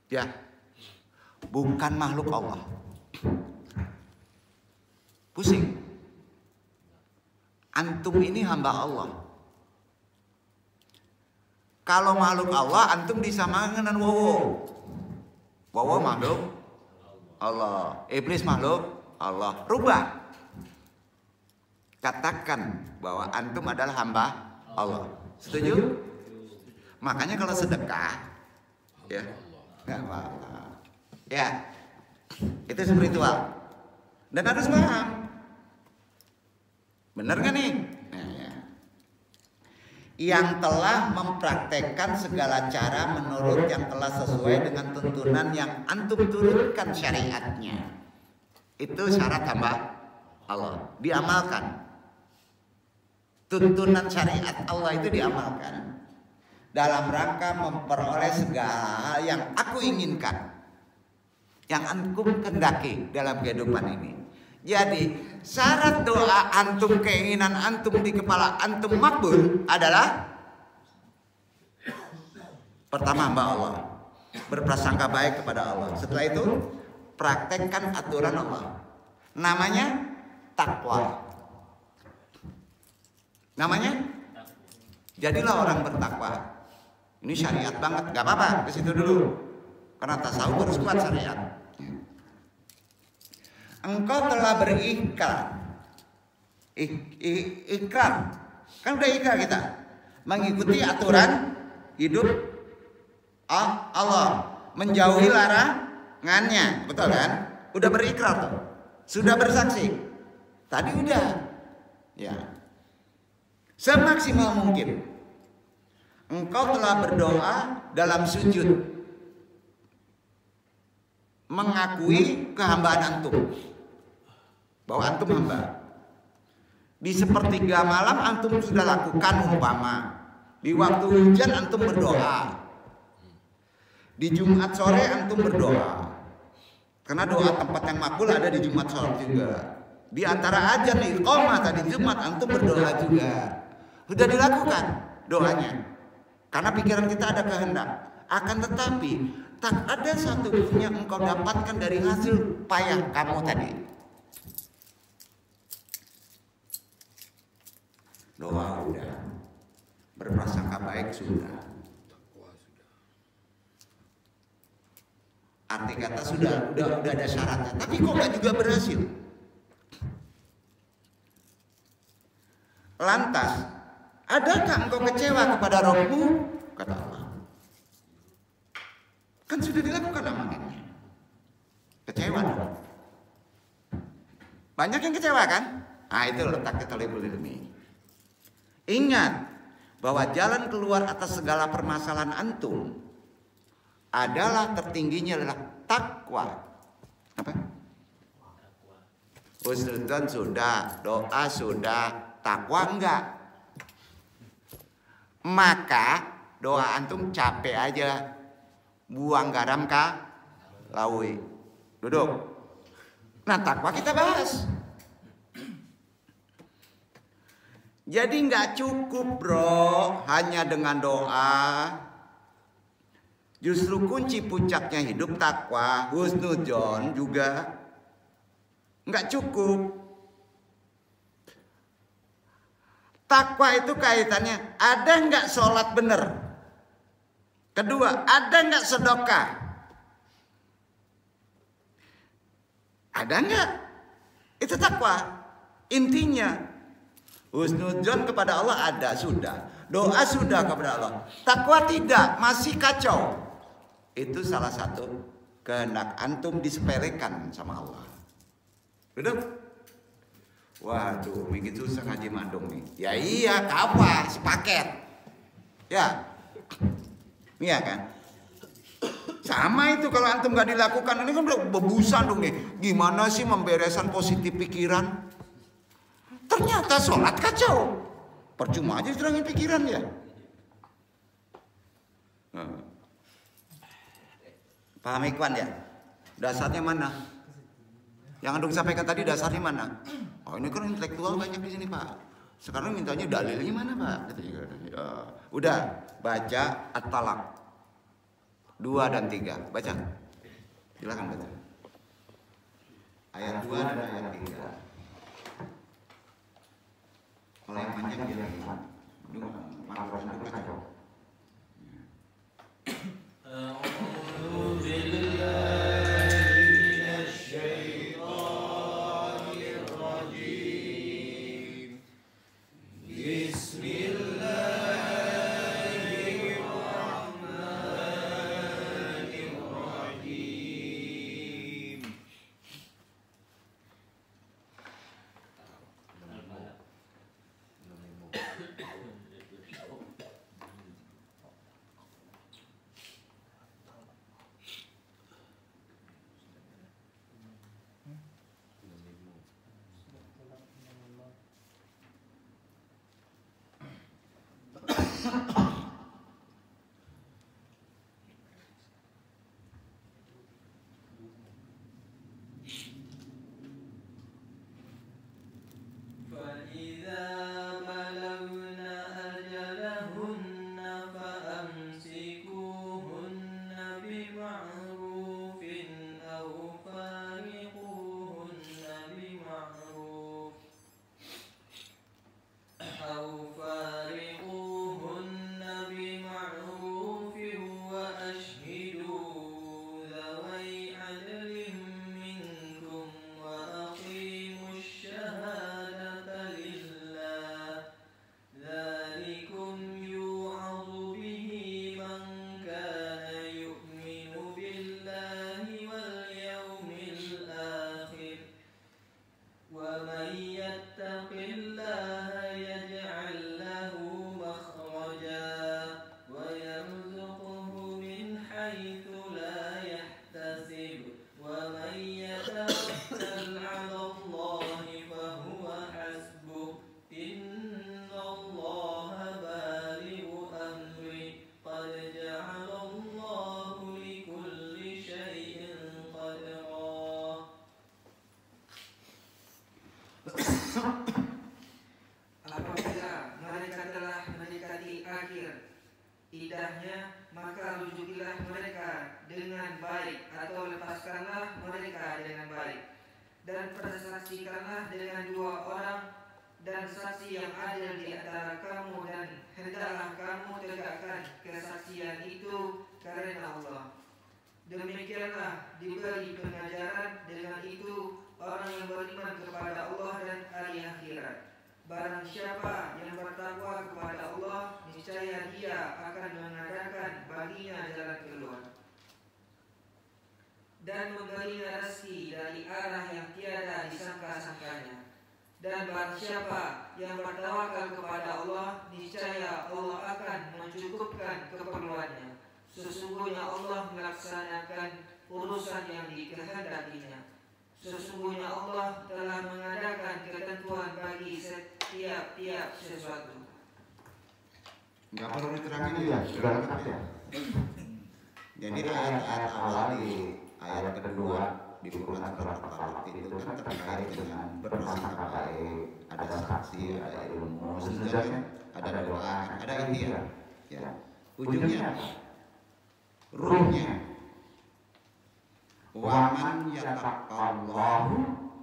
Ya, bukan makhluk Allah. Pusing. Antum ini hamba Allah. Kalau makhluk Allah, antum disamakan dengan wowo. Wowo makhluk Allah. Iblis makhluk Allah. Rubah. Katakan bahwa antum adalah hamba Allah. Setuju? Makanya kalau sedekah, ya, nggak apa-apa. Ya, itu spiritual. Dan harus paham. Benar kan nih? Nah, ya. Yang telah mempraktekkan segala cara menurut yang telah sesuai dengan tuntunan yang antum turunkan syariatnya. Itu syarat hamba Allah. Diamalkan. Tuntunan syariat Allah itu diamalkan dalam rangka memperoleh segala hal yang aku inginkan, yang antum kendaki dalam kehidupan ini. Jadi syarat doa antum, keinginan antum di kepala antum makbul adalah pertama hamba Allah, berprasangka baik kepada Allah. Setelah itu praktekkan aturan Allah. Namanya takwa. Namanya jadilah orang bertakwa. Ini syariat banget, gak apa-apa ke situ dulu. Karena tasawuf harus kuat syariat. Engkau telah berikrar. Ikrar. Kan udah ikrar kita. Mengikuti aturan hidup Allah, menjauhi larangannya. Betul kan? Udah berikrar tuh. Sudah bersaksi. Tadi udah. Ya. Semaksimal mungkin engkau telah berdoa dalam sujud, mengakui kehambaan antum, bahwa antum hamba. Di sepertiga malam antum sudah lakukan umpama. Di waktu hujan antum berdoa. Di Jumat sore antum berdoa. Karena doa tempat yang makbul ada di Jumat sore juga. Di antara ajan iqamah tadi Jumat antum berdoa juga. Sudah dilakukan doanya. Karena pikiran kita ada kehendak. Akan tetapi tak ada satu pun yang engkau dapatkan dari hasil payah kamu tadi. Doa udah, berprasangka baik sudah, arti kata sudah ada syaratnya. Tapi kok nggak juga berhasil? Lantas, adakah engkau kecewa kepada Rabbmu? Kata Allah. Kan sudah dilakukan amanatnya. Kecewa dong. Banyak yang kecewa kan? Nah itu letaknya talibul ilmi. Ingat bahwa jalan keluar atas segala permasalahan antum adalah tertingginya adalah takwa. Apa? Husnudzon sudah, doa sudah, takwa enggak. Maka doa antum capek aja, buang garam kah laui. Duduk. Nah takwa kita bahas. Jadi nggak cukup bro hanya dengan doa. Justru kunci puncaknya hidup takwa, husnudzon juga nggak cukup. Takwa itu kaitannya ada nggak sholat bener. Kedua, ada nggak sedekah? Ada nggak? Itu takwa. Intinya husnudzon kepada Allah ada, sudah. Doa sudah kepada Allah. Takwa tidak, masih kacau. Itu salah satu kehendak antum disepelekan sama Allah. Duduk. Waduh, begitu susah ngaji mandung nih. Ya iya, kapan? Sepaket. Ya. Iya kan? Sama itu kalau antum gak dilakukan, ini kan udah bebusan dong nih. Gimana sih memberesan positif pikiran? Ternyata sholat kacau. Percuma aja terangin pikiran ya. Paham Ikhwan ya? Dasarnya mana? Yang Antum sampaikan tadi dasarnya mana? Oh ini kan intelektual banyak di sini Pak. Sekarang mintanya dalilnya mana Pak? Ya, udah baca At-Talaq 2 dan 3. Baca. Silakan baca. Ayat 2 dan ayat 3. Kalau yang panjang dia lagi Ikhwan. Makros itu kacau. Apabila mereka telah mendekati akhir idahnya, maka rujukilah mereka dengan baik atau lepaskanlah mereka dengan baik, dan persaksikanlah dengan 2 orang dan saksi yang adil di antara kamu, dan hendaklah kamu tegakkan kesaksian itu karena Allah. Demikianlah diberi pengajaran dengan itu orang yang beriman kepada Allah dan hari akhirat. Barang siapa yang bertakwa kepada Allah, niscaya dia akan mengadakan baginya jalan keluar dan memberinya rezeki dari arah yang tiada disangka-sangkanya. Dan barang siapa yang bertawakal kepada Allah, niscaya Allah akan mencukupkan keperluannya. Sesungguhnya Allah melaksanakan urusan yang dikehendakinya. Sesungguhnya Allah telah mengadakan ketentuan bagi setiap sesuatu. Enggak perlu diterangin ya, sudah lengkap ya. Jadi ayat-ayat awal di ayat kedua di urutan surat Al-Falaq itu kan terkait dengan berprasangka baik, ada saksi, ada ilmu, sebenarnya ada doa, ada ikhtiar. Ya. Ujungnya apa? Ruhnya. Waman yataqallahu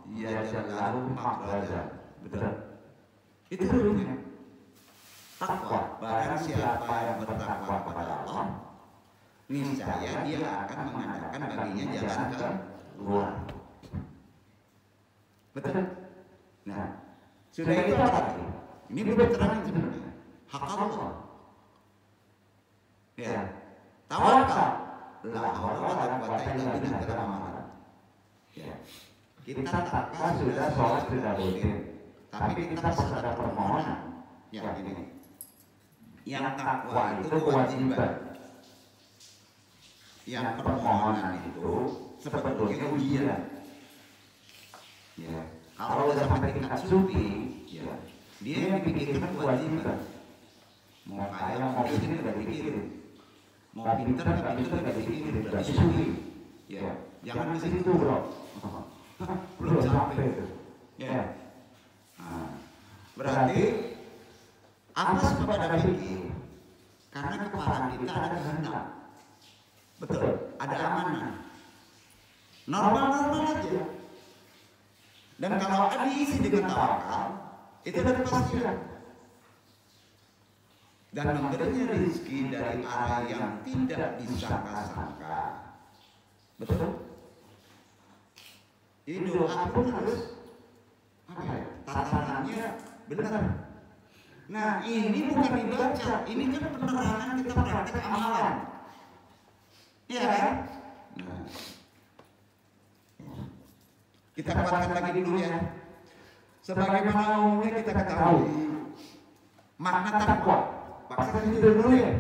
yaj'allahu makhraja. Betul. Itu ruhnya. Takwa. Barang siapa yang bertakwa kepada Allah, niscaya dia akan mengadakan baginya jalan keluar. Betul. Nah, sudah itu apa lagi? Ini berterang sebenarnya. Hak Allah. Ya. Tawakal. La haula wala quwwata illa billah. Ya. Kita takwa sudah sholat sudah rutin, tapi kita pas ada permohonan. Ya ini. Yang takwa itu kewajiban. Yang permohonan itu sebetulnya ujian. Ya. Kalau udah sampai tingkat sufi, ya, dia yang dipikirkan kewajiban. Mau kaya mau miskin nggak dipikirin, mau pintar nggak pintar nggak dipikirin, berarti sufi. Ya, jangan di situ bro. Belum sampai itu. Ya. Nah, berarti atas kepada fikih, karena kepala kita ada kehendak. Betul, ada amanah. Normal-normal aja. Dan kalau diisi dengan tawakal, itu ada kepastian. Dan memberinya rezeki dari arah yang tidak disangka-sangka. Betul? Jadi doa pun harus tatanannya benar. Nah ini bukan dibaca, ini kan penerangan kita praktek amalan. Iya kan? Nah, kita kuatkan lagi dulu ya. Sebagaimana umumnya kita ketahui makna takwa. Paksa tidur dulu ya.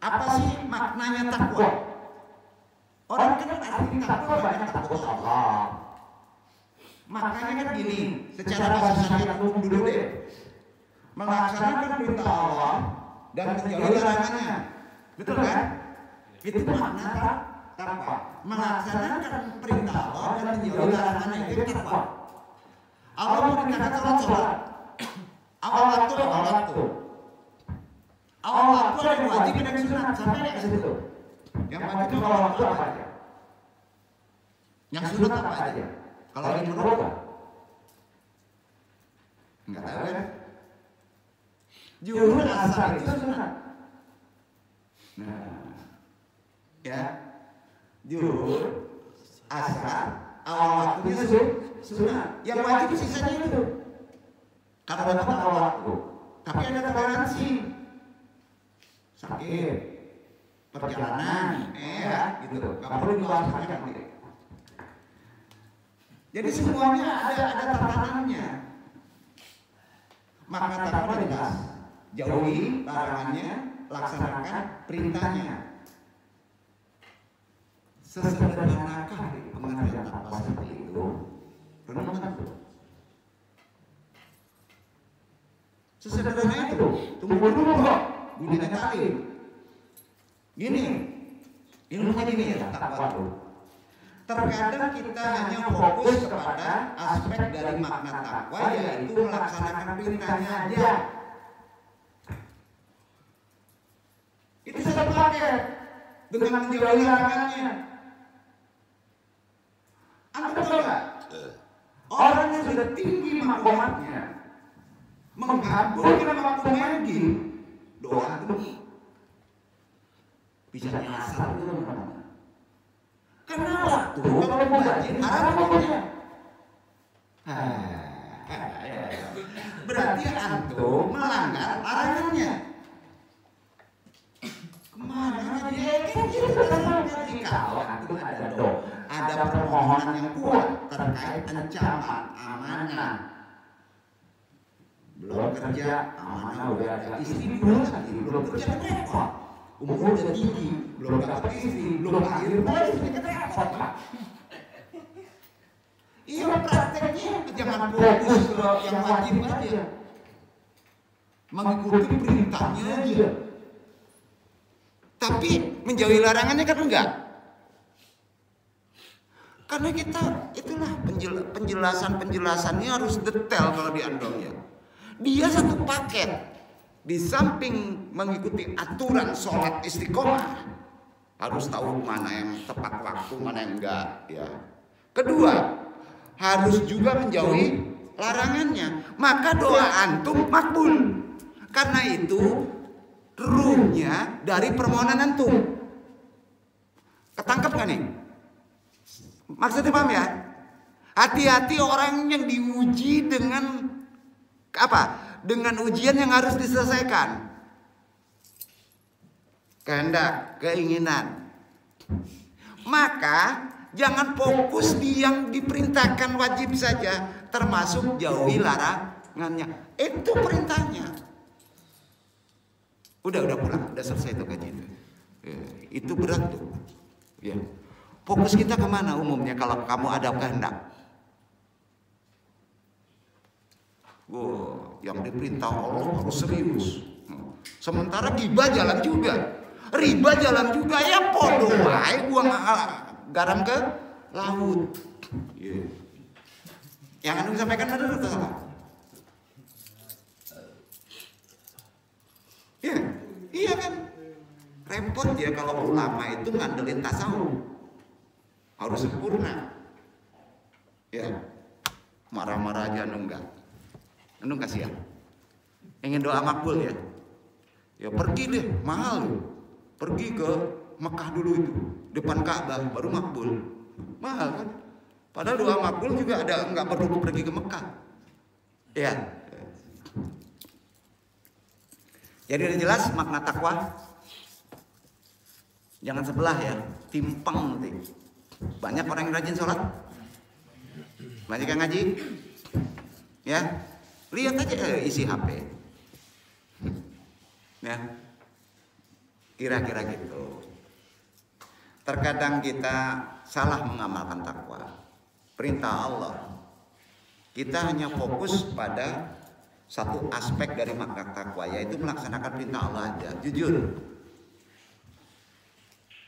Apa sih maknanya takwa? Orang kan arti takwa banyak takut Allah. Makanya kan gini, secara bahasa syariat umum dulu deh. Melaksanakan perintah Allah dan menjauhi larangannya. Betul kan? Itu makna takwa. Melaksanakan perintah Allah dan menjauhi larangannya itu takwa. Allah memerintahkan sholat. Awal waktu. Awal waktu ada yang wajib dan sunat. Sampai nggak ke situ? Yang wajib itu awal waktu apa aja? Yang sunat apa aja? Kalau yang menurut nggak tahu kan? Zuhur asar itu sunat. Nah, ya, zuhur asar awal waktunya sunat. Yang wajib sisanya itu. Karena dapat awal waktu. Tapi ada toleransi. Sakit, perjalanan, gitu. Gak perlu diwaspadai nanti. Jadi semuanya ada tatanannya. Maka takwa jelas. Jauhi larangannya, laksanakan perintahnya. Sesederhanakah pengertian takwa seperti itu? Renungkan tuh. Sesederhana itu. Tunggu dulu kok. Bunyinya tadi. Gini. Ilmunya gini ya takwa tuh. Terkadang kita hanya fokus kepada aspek dari makna takwa, yaitu melaksanakan perintahnya aja. Itu satu paket dengan menjauhi larangannya. Anda tahu nggak? Orang yang sudah tinggi makomatnya menghamburkan waktu ngaji, doa itu bisa nyasar itu teman-teman. Karena waktu kalau mau ngaji haram hukumnya. Berarti antum melanggar larangannya. Kemana dia kan gitu ngaji kalau antum ada permohonan yang kuat terkait ancaman amanah. Belum kerja, amanah udah ada istri belum lagi, belum kerja repot. Umur udah tinggi, belum dapat istri, belum lahir, istri repot pak. Iya prakteknya jangan fokus ke yang wajib aja, mengikuti perintahnya aja. Tapi menjauhi larangannya kan enggak. Karena kita itulah penjelasannya harus detail kalau di Andongnya. Dia satu paket. Di samping mengikuti aturan sholat istiqomah, harus tahu mana yang tepat waktu, mana yang enggak. Ya. Kedua, harus juga menjauhi larangannya. Maka doa antum makbul. Karena itu ruhnya dari permohonan antum. Ketangkep gak nih? Maksudnya paham ya? Hati-hati orang yang diuji dengan apa? Dengan ujian yang harus diselesaikan. Kehendak, keinginan. Maka jangan fokus di yang diperintahkan wajib saja, termasuk jauhi larangannya. Itu perintahnya. Udah pulang, udah selesai itu kajian. Itu berat tuh. Ya. Fokus kita kemana umumnya kalau kamu ada kehendak? Yang diperintah Allah harus serius. Sementara gibah jalan juga, riba jalan juga, ya podo wae buang garam ke laut. Yeah. Yang anu disampaikan benar atau salah? Yeah. Iya kan? Repot ya kalau ulama itu ngandelin tasawuf. Harus sempurna. Ya. Marah-marah aja enggak. Anu kasihan. Ingin doa makbul ya. Ya pergi deh, mahal loh. Pergi ke Mekah dulu itu, depan Ka'bah baru makbul. Mahal kan? Padahal doa makbul juga ada, enggak perlu pergi ke Mekah. Ya. Jadi udah jelas makna takwa. Jangan sebelah ya, timpang nanti. Banyak orang yang rajin sholat, banyak yang ngaji. Ya, lihat aja isi HP. Ya, kira-kira gitu. Terkadang kita salah mengamalkan takwa. Perintah Allah, kita hanya fokus pada satu aspek dari makna takwa, yaitu melaksanakan perintah Allah aja. Jujur,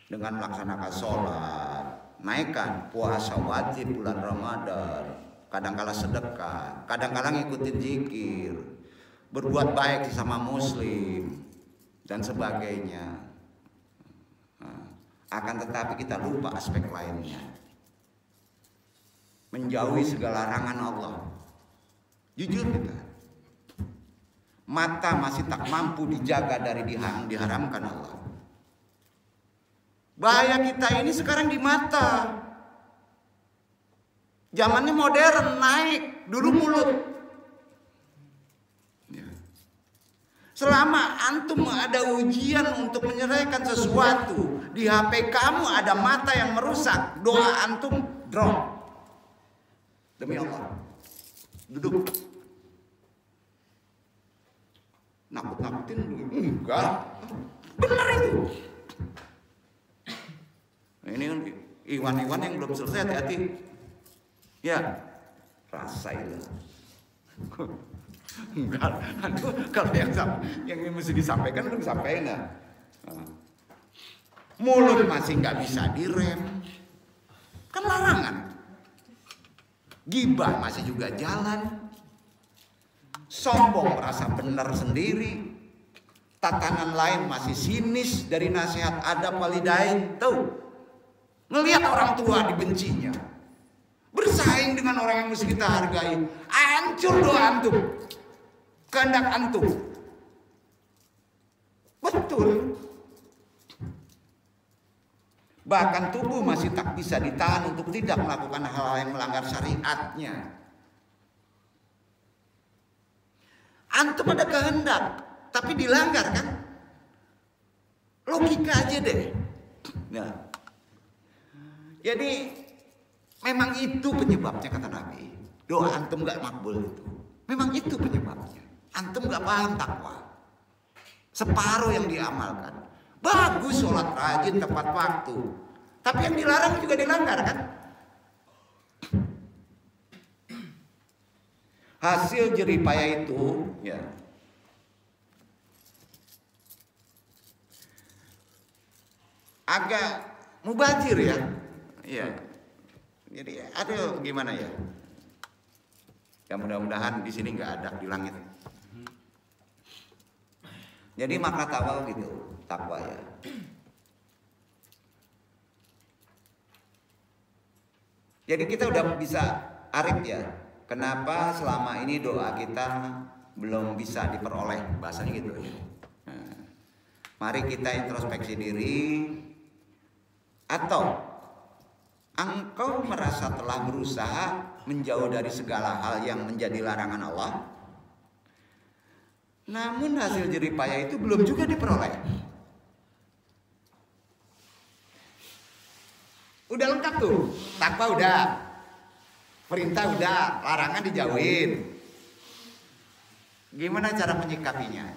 dengan melaksanakan sholat, naikkan puasa wajib bulan Ramadan, kadang-kala sedekah, kadang-kala ngikutin zikir, berbuat baik sama muslim dan sebagainya. Akan tetapi kita lupa aspek lainnya, menjauhi segala larangan Allah. Jujur kita, mata masih tak mampu dijaga dari diharamkan Allah. Bahaya kita ini sekarang di mata. Zamannya modern, naik, dulu mulut. Selama antum ada ujian untuk menyelesaikan sesuatu, di HP kamu ada mata yang merusak, doa antum drop. Demi Allah, duduk. Nakut-nakutin enggak, benar itu. Nah, ini kan iwan-iwan yang belum selesai, hati-hati. Ya, rasailah. Enggak, aduh, kalau yang mesti disampaikan belum disampaikan. Nah. Mulut masih nggak bisa direm, kan larangan. Gibah masih juga jalan. Sombong merasa benar sendiri. Tatanan lain masih sinis dari nasihat adab walidain. Tuh, ngelihat orang tua dibencinya, bersaing dengan orang yang mesti kita hargai. Hancur doa antum, kehendak antum. Betul. Bahkan tubuh masih tak bisa ditahan untuk tidak melakukan hal-hal yang melanggar syariatnya. Antum ada kehendak, tapi dilanggar kan? Logika aja deh. Nah, jadi memang itu penyebabnya kata Nabi. Doa antum gak makbul itu. Memang itu penyebabnya. Antum gak paham takwa. Separuh yang diamalkan. Bagus sholat rajin tepat waktu, tapi yang dilarang juga dilanggar kan? Hasil jeripaya itu ya agak mubazir ya. Iya. Jadi ada gimana ya? Ya mudah-mudahan di sini nggak ada di langit. Jadi makna takwa gitu. Takwa ya. Jadi kita udah bisa arif ya. Kenapa selama ini doa kita belum bisa diperoleh, bahasanya gitu ya. Nah, mari kita introspeksi diri. Atau engkau merasa telah berusaha menjauh dari segala hal yang menjadi larangan Allah, namun hasil jeripaya itu belum juga diperoleh. Udah lengkap tuh, takwa udah, perintah udah, larangan dijauhin. Gimana cara menyikapinya?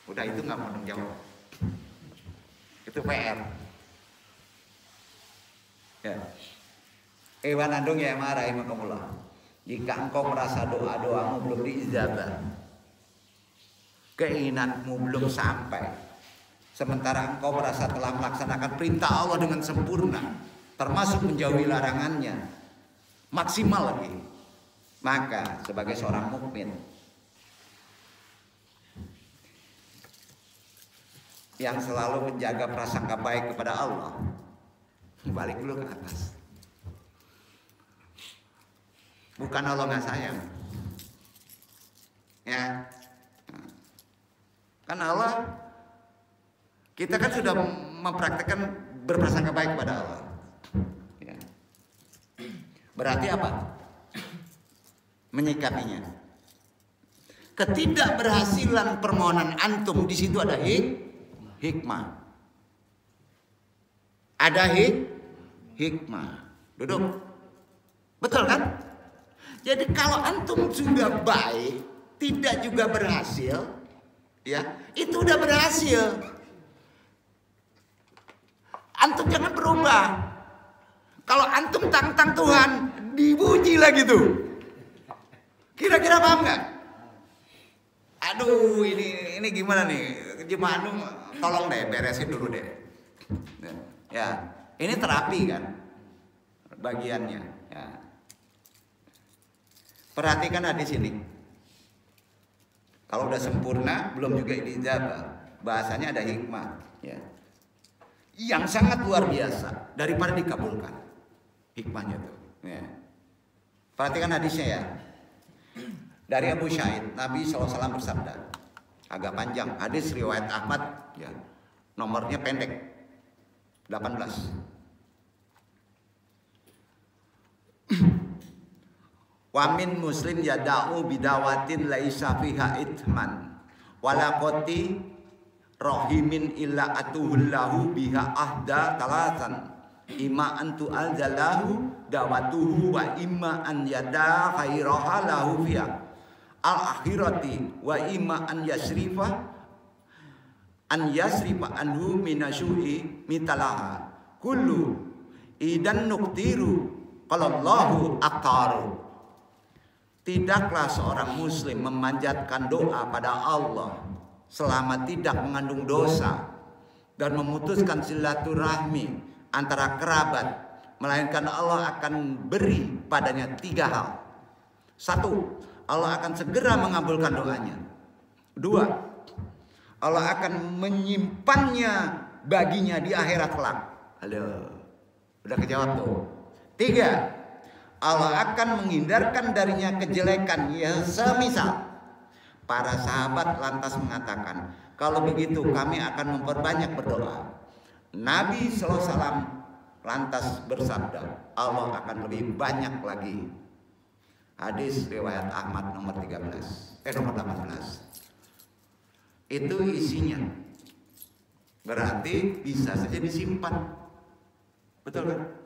Udah itu nggak mau jawab. Itu PR. Ya. Ewan andung ya marahimakumullah. Jika engkau merasa doa-doamu belum diijabah, keinginanmu belum sampai, sementara engkau merasa telah melaksanakan perintah Allah dengan sempurna, termasuk menjauhi larangannya maksimal lagi, maka sebagai seorang mukmin yang selalu menjaga prasangka baik kepada Allah, balik dulu ke atas. Bukan Allah nggak sayang, ya. Kan Allah, kita kan sudah mempraktekkan berprasangka baik kepada Allah. Ya. Berarti apa? Menyikapinya. Ketidakberhasilan permohonan antum di situ ada hikmah. Ada hikmah. Duduk. Betul kan? Jadi kalau antum sudah baik, tidak juga berhasil, ya, itu udah berhasil. Antum jangan berubah. Kalau antum tantang Tuhan, dipuji lagi tuh. Kira-kira paham nggak? Aduh, ini gimana nih? Jemaah antum, tolong deh beresin dulu deh. Ya, ini terapi kan, bagiannya. Ya. Perhatikan hadis ini. Kalau udah sempurna, belum juga dijabah. Bahasanya ada hikmah, ya, yang sangat luar biasa daripada dikabulkan. Hikmahnya tuh. Ya. Perhatikan hadisnya ya. Dari Abu Sa'id, Nabi SAW bersabda, agak panjang. Hadis riwayat Ahmad, ya, nomornya pendek, 18. Wa min muslim yada'u bidawatin laisa fiha ithman wala qati rahimin illa atuhullahu biha ahda talatan imma an tu'alzalahu dawatuhu wa imma an yada khairaha lahu fiha al akhirati wa imma an yasrifa anhu minasyu'i mitalaha kullu idan nuktiru qalallahu aqtaru. Tidaklah seorang muslim memanjatkan doa pada Allah selama tidak mengandung dosa dan memutuskan silaturahmi antara kerabat, melainkan Allah akan beri padanya 3 hal. 1, Allah akan segera mengabulkan doanya. 2, Allah akan menyimpannya baginya di akhirat kelak. Halo, udah kejawab tuh. 3, Allah akan menghindarkan darinya kejelekan. Ya, semisal para sahabat lantas mengatakan, kalau begitu kami akan memperbanyak berdoa. Nabi SAW lantas bersabda, Allah akan lebih banyak lagi. Hadis riwayat Ahmad nomor 18. Itu isinya. Berarti bisa saja disimpan. Betul kan?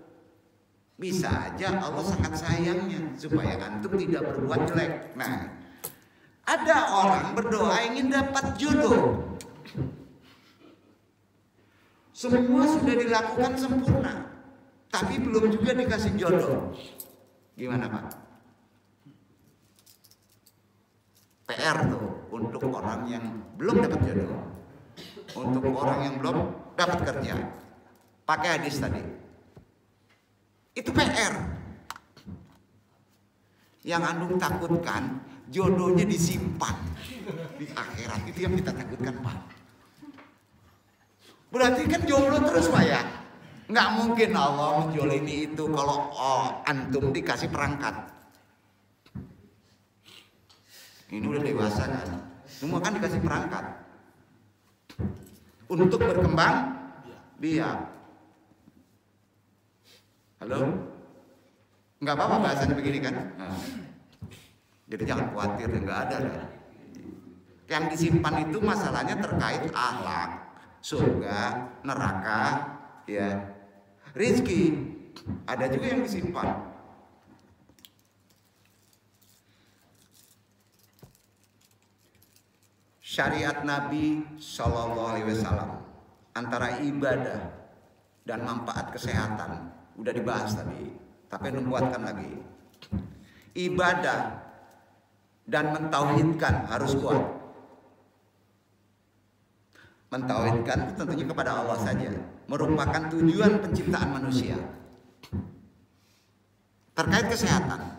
Bisa aja Allah sangat sayangnya supaya antum tidak berbuat jelek. Nah, ada orang berdoa ingin dapat jodoh, semua sudah dilakukan sempurna, tapi belum juga dikasih jodoh. Gimana Pak? PR tuh untuk orang yang belum dapat jodoh, untuk orang yang belum dapat kerja. Pakai hadis tadi. Itu PR. Yang antum takutkan jodohnya disimpan di akhirat, itu yang kita takutkan Pak. Berarti kan jomblo terus Pak ya. Nggak mungkin Allah menjolimi itu kalau antum dikasih perangkat. Ini udah dewasa kan, semua kan dikasih perangkat untuk berkembang biak. Halo? Nggak apa-apa bahasanya begini kan? Nah. Jadi jangan khawatir, nggak ada. Yang disimpan itu masalahnya terkait akhlak, surga, neraka, ya, rizki. Ada juga yang disimpan. Syariat Nabi SAW antara ibadah dan manfaat kesehatan udah dibahas tadi, tapi menguatkan lagi. Ibadah dan mentauhidkan harus kuat. Mentauhidkan itu tentunya kepada Allah saja, merupakan tujuan penciptaan manusia. Terkait kesehatan,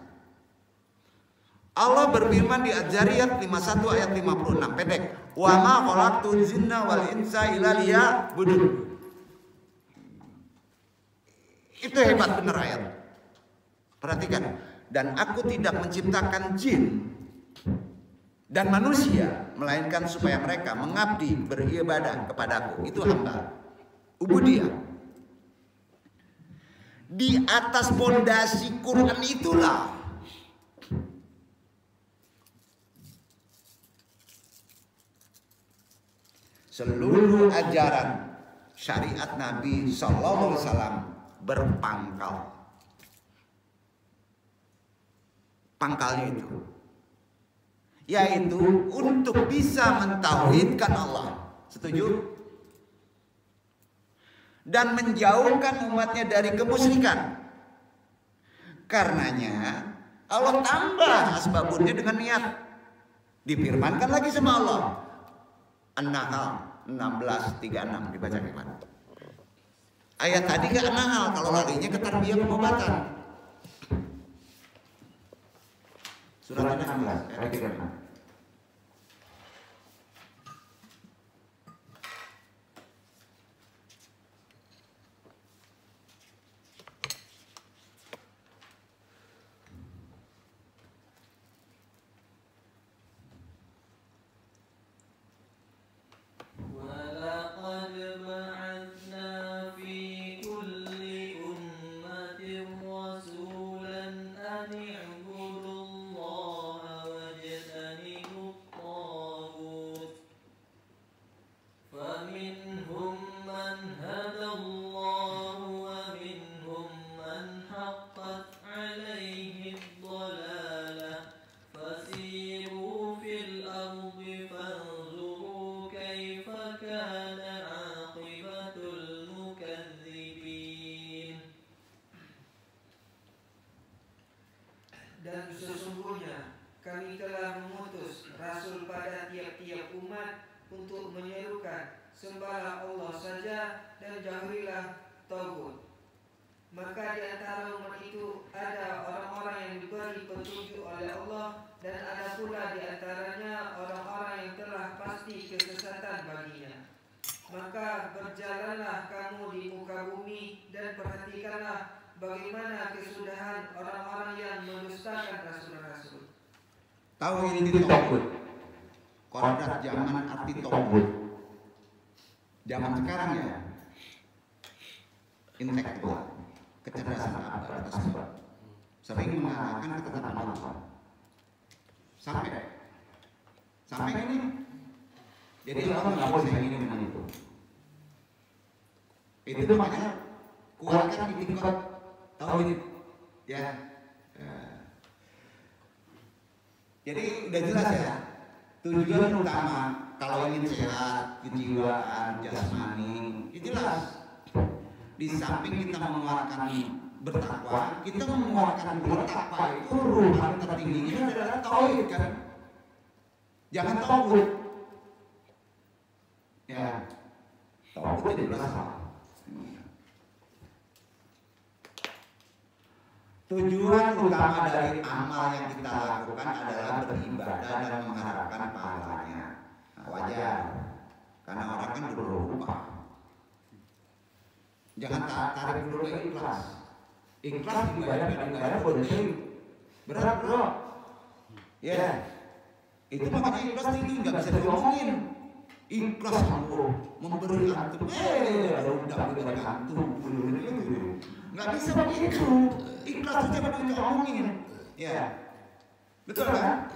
Allah berfirman di Adz-Dzariyat 51 ayat 56 pendek, wa ma khalaqtul jinna wal insa illa liya'budun. Itu hebat benar ayat. Perhatikan, dan aku tidak menciptakan jin dan manusia melainkan supaya mereka mengabdi beribadah kepadaku. Itu hamba, ubudiyah. Di atas pondasi Quran itulah seluruh ajaran syariat Nabi Sallallahu Alaihi Wasallam berpangkal. Pangkalnya itu yaitu untuk bisa mentauhidkan Allah, setuju? Dan menjauhkan umatnya dari kemusyrikan. Karenanya Allah tambah asbabunnya dengan niat. Difirmankan lagi sama Allah. An-Nahl 16:36 dibaca gimana? Ayat tadi ke An-Nahl, kalau larinya ke tarbiyah pengobatan. Surat An-Nahl ayat 36. Dan sesungguhnya kami telah mengutus Rasul pada tiap-tiap umat untuk menyerukan sembahlah Allah saja dan jauhilah tagut. Maka di antara umat itu ada orang-orang yang diberi petunjuk oleh Allah, dan ada pula di antaranya orang-orang yang telah pasti kesesatan baginya. Maka berjalanlah kamu di muka bumi dan perhatikanlah bagaimana kesudahan orang-orang yang mendustakan rasul-rasul. Tahu ini togut. Kodrat zaman arti togut. Zaman sekarang ya, intelektual, kecerdasan abad tersebut sering mengarahkan ketetapan Allah. Sampai ini. Jadi Allah nggak boleh ini dengan itu. Itu makanya kuatkan tingkat tauhid ya. Jadi udah jelas ya, tujuan utama kalau ingin sehat kejiwaan jasmani itu jelas. Di samping kita menguatkan bertakwa, kita menguatkan bertakwa itu ruhan tertingginya adalah tauhid kan. Jangan tauhid ya, tauhid tidak salah. Tujuan utama dari amal yang kita lakukan adalah beribadah dan mengharapkan pahalanya. Nah, wajar, karena orang kan berubah. Jangan tarik dulu ke ikhlas. Ikhlas dibayar boleh berat bro. Ya, itu makanya ikhlas tinggi nggak bisa diomongin. Ikhlas aku memberi antum, udah dari antum, nggak bisa begitu. Ikhlas itu jangan diomongin, ya, betul kan?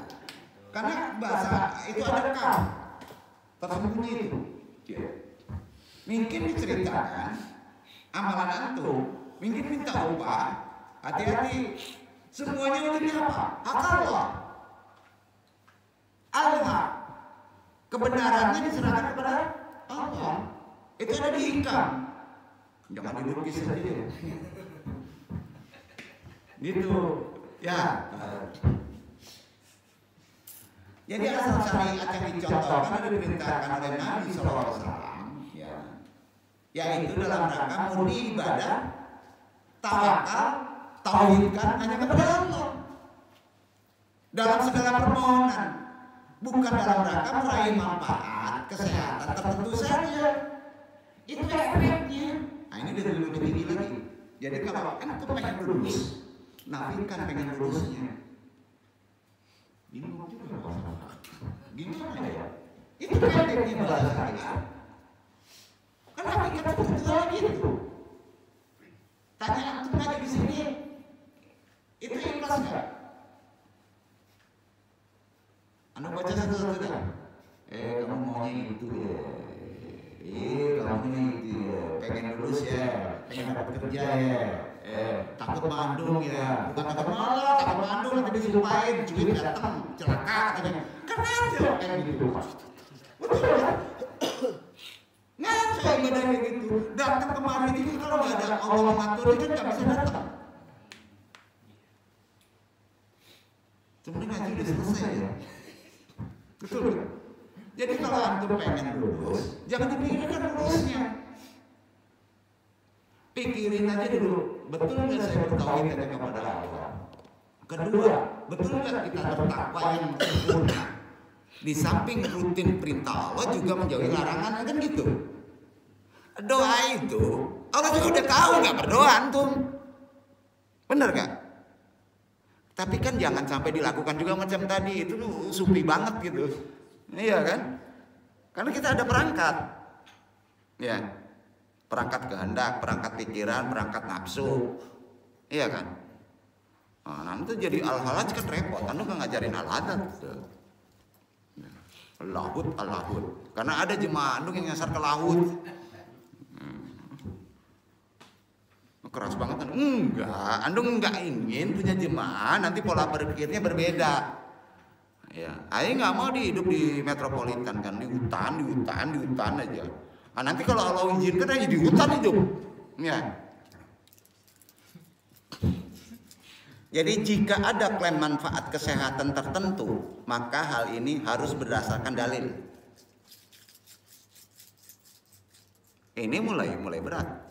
Karena bahasa itu ada kaf tersembunyi itu. Mungkin diceritakan amalan antum, mungkin minta upah, hati-hati. Semuanya untuk apa? Hak Allah. Allah. Kebenarannya diserahkan kepada Allah. Itu ada di hikam. Jangan dilukis saja. Gitu. Ya. Jadi asal syariat yang dicontohkan dan diperintahkan oleh Nabi SAW yaitu dalam rangka murni ibadah, tawakal, tauhidkan hanya kepada Allah dalam segala permohonan, bukan dalam rangka meraih manfaat kesehatan tertentu saja. Itu efeknya. Nah ini lebih tinggi lagi. Jadi kalau antum pengen lulus, nafikan pengen lulusnya. Bingung juga gimana ya? Itu pendeknya bahasa kita. Karena kita betul gitu. Tanya antum lagi di sini, itu ikhlas nggak? Anda baca satu-satu dah. Kamu maunya itu ya. Kamu itu ya. Pengen lulus ya. Pengen dapat kerja ya. Takut mandung ya. Bukan takut malah, takut mandung nanti disumpahin, duit datang, celaka katanya. Kan aja kayak gitu. Betul ya? Ngaco ibadah kayak gitu. Datang kemarin itu kalau nggak ada Allah ngatur itu nggak bisa datang. Sebenarnya ngaji udah selesai ya. Betul. Jadi kalau antum pengen lulus, jangan dipikirkan lulusnya. Pikirin aja dulu, betul nggak saya bertauhid kepada Allah? Kedua, betul nggak kita bertakwa yang sempurna? Di samping rutin perintah Allah juga menjauhi larangan, kan gitu. Doa itu Allah juga udah tahu nggak berdoa antum, bener gak? Tapi kan jangan sampai dilakukan juga macam tadi, itu supi banget gitu. Iya kan? Karena kita ada perangkat. Ya. Perangkat kehendak, perangkat pikiran, perangkat nafsu. Iya kan? Nah, nanti jadi al-halaj kan repot. Anda nggak ngajarin al-hadat. Al-lahud. Karena ada jemaah andung yang nyasar ke lahud. Keras banget kan? Enggak, andung nggak ingin punya jemaah nanti pola berpikirnya berbeda. Ya, Aing nggak mau hidup di metropolitan kan, di hutan aja. Nah, nanti kalau Allah izinkan aja di hutan hidup. Ya. Jadi jika ada klaim manfaat kesehatan tertentu, maka hal ini harus berdasarkan dalil. Ini mulai berat.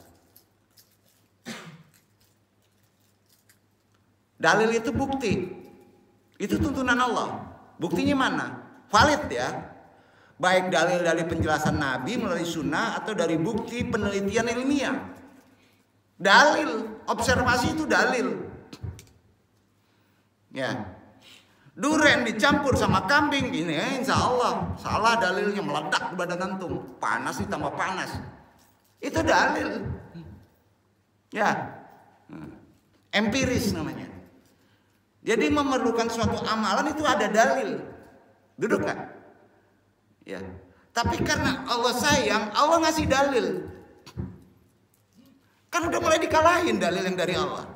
Dalil itu bukti. Itu tuntunan Allah. Buktinya mana? Valid ya. Baik dalil dari penjelasan Nabi melalui sunnah atau dari bukti penelitian ilmiah. Dalil, observasi itu dalil. Ya. Duren dicampur sama kambing ini insya Allah salah dalilnya, meledak badan antum, panas ditambah panas. Itu dalil. Ya. Empiris namanya. Jadi memerlukan suatu amalan itu ada dalil. Duduk kan? Ya. Tapi karena Allah sayang, Allah ngasih dalil. Kan udah mulai dikalahin dalil yang dari Allah.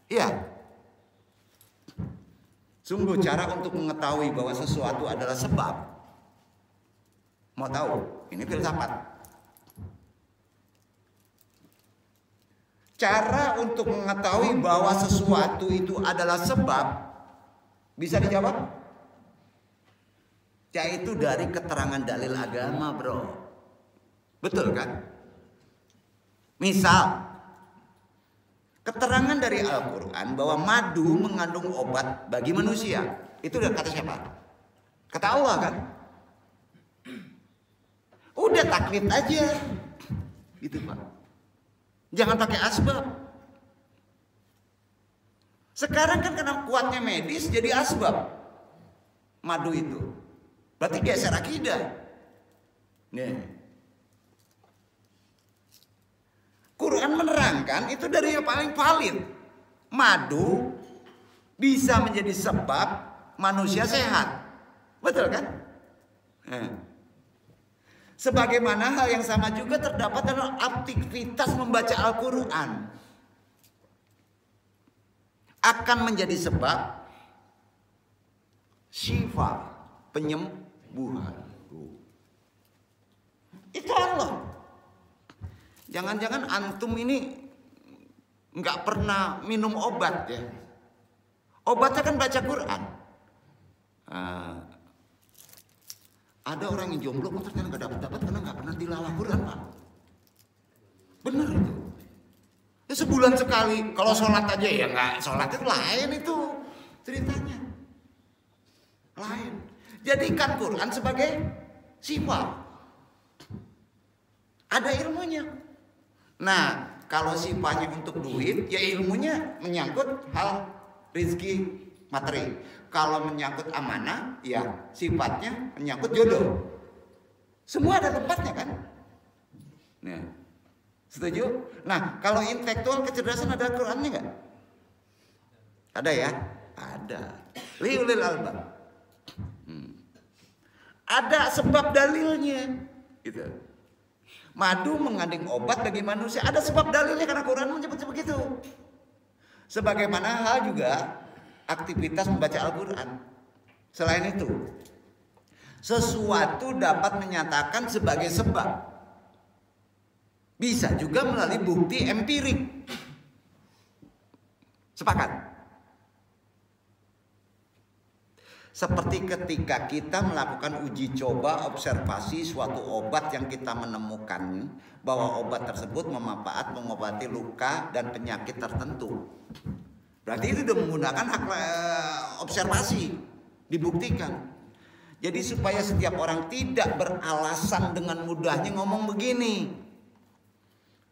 Iya. Sungguh cara untuk mengetahui bahwa sesuatu adalah sebab. Mau tahu? Ini filsafat. Cara untuk mengetahui bahwa sesuatu itu adalah sebab bisa dijawab? Yaitu dari keterangan dalil agama, bro. Betul kan? Misal, keterangan dari Al-Quran bahwa madu mengandung obat bagi manusia. Itu udah kata siapa? Kata Allah kan? Udah taklid aja. Gitu Pak. Jangan pakai asbab. Sekarang kan karena kuatnya medis jadi asbab. Madu itu. Berarti geser akidah. Nih. Quran menerangkan itu dari yang paling valid. Madu bisa menjadi sebab manusia sehat. Betul kan? Sebagaimana hal yang sama juga terdapat dalam aktivitas membaca Al-Quran. Akan menjadi sebab syifa, penyembuhan. Itu Allah. Jangan-jangan antum ini nggak pernah minum obat ya. Obatnya kan baca Quran. Ada orang yang jomblo ternyata nggak dapat karena nggak pernah tilawah Quran Pak. Bener itu. Ya sebulan sekali. Kalau sholat aja ya nggak, sholat itu lain itu ceritanya. Lain. Jadikan Quran sebagai sifat. Ada ilmunya. Nah, kalau sifatnya untuk duit, ya ilmunya menyangkut hal rezeki materi. Kalau menyangkut amanah, ya sifatnya menyangkut jodoh. Semua ada tempatnya kan? Nah, setuju? Nah, kalau intelektual kecerdasan ada Qurannya nggak? Ada ya? Ada. Liulil albab. Ada sebab dalilnya, gitu. Madu mengandung obat bagi manusia, ada sebab dalilnya karena Quran menyebut begitu. Sebagaimana hal juga aktivitas membaca Al-Quran. Selain itu, sesuatu dapat menyatakan sebagai sebab. Bisa juga melalui bukti empirik. Sepakat? Seperti ketika kita melakukan uji coba observasi suatu obat yang kita menemukan bahwa obat tersebut mengobati luka dan penyakit tertentu. Berarti itu sudah menggunakan hak observasi, dibuktikan. Jadi supaya setiap orang tidak beralasan dengan mudahnya ngomong begini.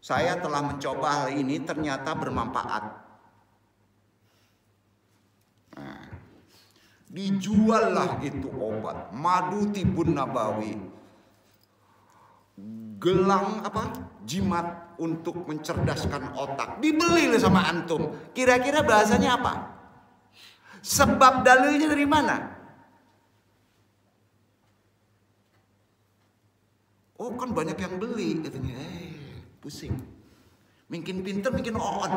Saya telah mencoba hal ini ternyata bermanfaat. Nah, dijuallah itu obat madu tibun nabawi, gelang apa jimat untuk mencerdaskan otak, dibeli sama antum. Kira-kira bahasanya apa? Sebab dalilnya dari mana? Oh kan banyak yang beli katanya. Pusing, makin pinter makin on.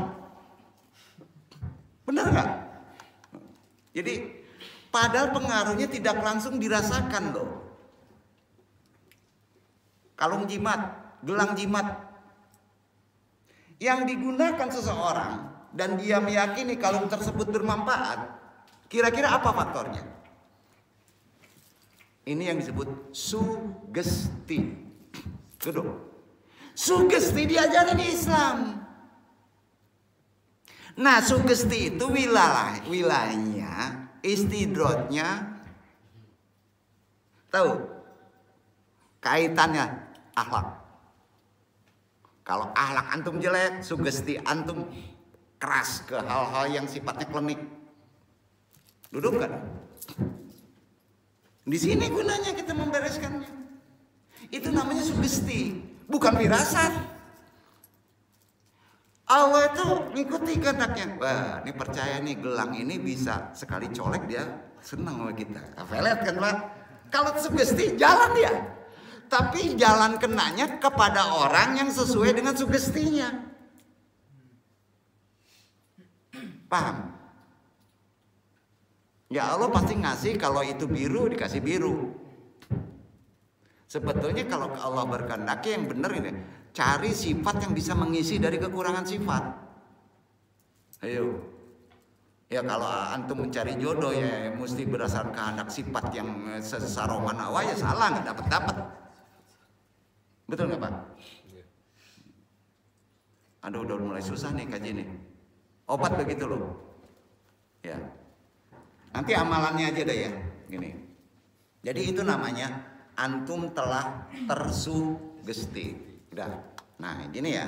Benar nggak? Jadi padahal pengaruhnya tidak langsung dirasakan loh. Kalung jimat, gelang jimat yang digunakan seseorang dan dia meyakini kalung tersebut bermanfaat, kira-kira apa faktornya? Ini yang disebut sugesti. Tuh, sugesti diajarin di Islam. Nah, sugesti itu wilayahnya, istidrotnya, tahu kaitannya akhlak. Kalau akhlak antum jelek, sugesti antum keras ke hal-hal yang sifatnya klinik. Duduk kan? Di sini gunanya kita membereskannya. Itu namanya sugesti, bukan firasat. Allah itu ngikuti kehendaknya. Wah, ini percaya nih gelang ini bisa sekali colek dia senang sama kita. Kafelet kan Pak? Kalau sugesti jalan dia. Tapi jalan kenanya kepada orang yang sesuai dengan sugestinya. Paham? Ya Allah pasti ngasih, kalau itu biru dikasih biru. Sebetulnya kalau Allah berkehendaki yang benar ini, cari sifat yang bisa mengisi dari kekurangan sifat. Ayo. Ya kalau antum mencari jodoh ya mesti berdasarkan kehendak sifat yang sesaroman awal ya salah, nggak dapat. Betul nggak Pak? Aduh udah mulai susah nih kaji nih. Obat begitu loh. Ya. Nanti amalannya aja deh ya. Gini. Jadi itu namanya antum telah tersugesti. Udah. Nah gini ya.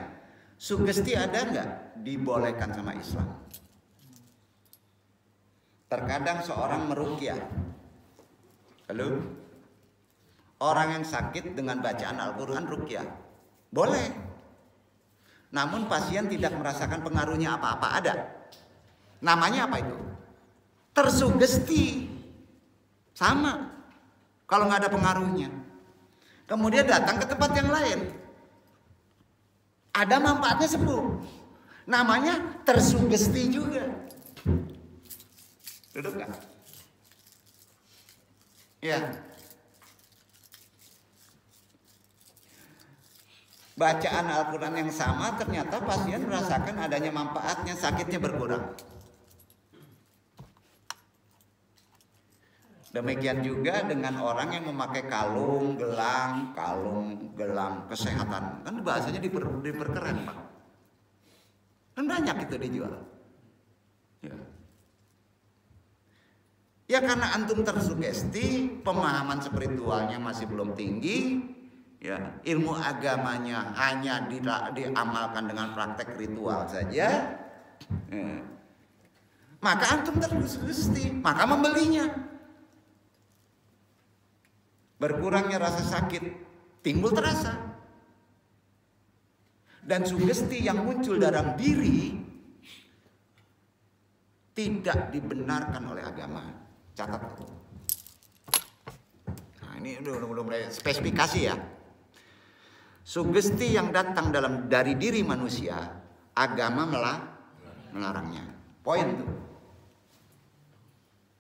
Sugesti ada nggak dibolehkan sama Islam? Terkadang seorang meruqyah. Halo? Orang yang sakit dengan bacaan Al-Quran ruqyah boleh. Namun pasien tidak merasakan pengaruhnya apa-apa, ada. Namanya apa itu? Tersugesti. Sama. Kalau nggak ada pengaruhnya. Kemudian datang ke tempat yang lain. Ada manfaatnya sembuh. Namanya tersugesti juga. Duduk nggak? Ya. Bacaan Al-Quran yang sama ternyata pasien merasakan adanya manfaatnya, sakitnya berkurang. Demikian juga dengan orang yang memakai kalung, gelang kesehatan. Kan bahasanya diperkeren, Pak. Dan banyak itu dijual. Ya karena antum tersugesti, pemahaman spiritualnya masih belum tinggi, ya, ilmu agamanya hanya diamalkan dengan praktek ritual saja. Maka antum tersugesti, maka membelinya. Berkurangnya rasa sakit, timbul terasa. Dan sugesti yang muncul dalam diri tidak dibenarkan oleh agama. Catat. Nah, ini udah mulai spesifikasi ya. Sugesti yang datang dari diri manusia, agama melarangnya. Poin tuh.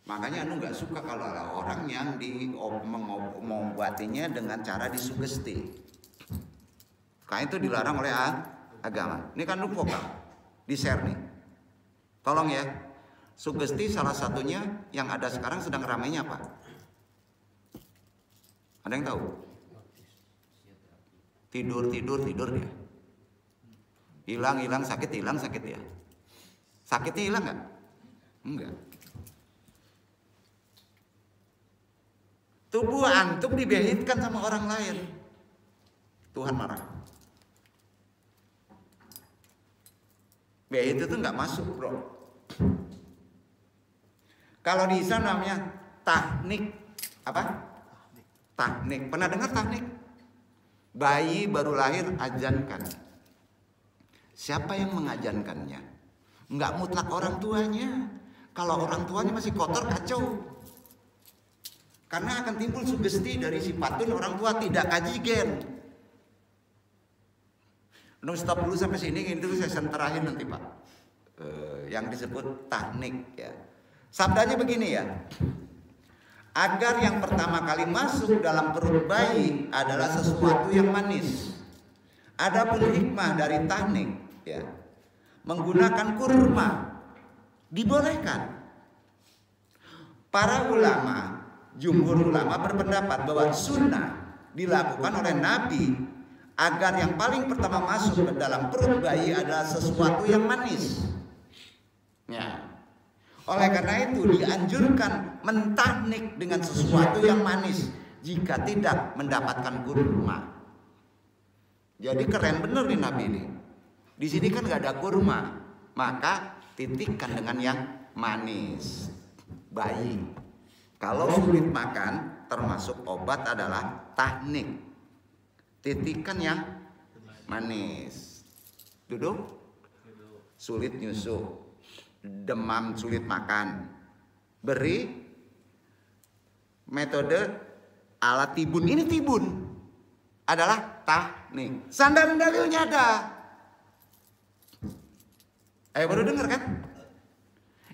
Makanya anu nggak suka kalau ada orang yang mengobatinya dengan cara disugesti. Karena itu dilarang oleh agama. Ini kan lupa Pak, di-share nih. Tolong ya. Sugesti salah satunya yang ada sekarang sedang ramainya apa? Ada yang tahu? Tidur dia. Hilang sakit ya. Sakitnya hilang nggak? Enggak. Tubuh antum dibehitkan sama orang lain, Tuhan marah. Behit itu nggak masuk, bro. Kalau di Islam namanya tahnik. Apa? Tahnik. Pernah dengar tahnik? Bayi baru lahir ajankan. Siapa yang mengajankannya? Enggak mutlak orang tuanya. Kalau orang tuanya masih kotor, kacau. Karena akan timbul sugesti dari si patun orang tua tidak kajigen. Stop dulu sampai sini, itu sesi terakhir nanti Pak. Yang disebut tahnik ya. Sabdanya begini ya. Agar yang pertama kali masuk dalam perut bayi adalah sesuatu yang manis. Adapun hikmah dari tahnik ya, menggunakan kurma dibolehkan. Para ulama, jumhur ulama berpendapat bahwa sunnah dilakukan oleh Nabi agar yang paling pertama masuk ke dalam perut bayi adalah sesuatu yang manis. Ya. Oleh karena itu dianjurkan mentahnik dengan sesuatu yang manis jika tidak mendapatkan kurma. Jadi keren bener nih Nabi ini. Di sini kan nggak ada kurma, maka titikkan dengan yang manis. Bayi. Kalau sulit makan, termasuk obat adalah tahnik. Titikkan yang manis. Duduk. Sulit nyusu. Demam sulit makan, beri metode alat tibun. Ini tibun adalah tahnik. Sandal dalilnya ada. Baru dengar kan?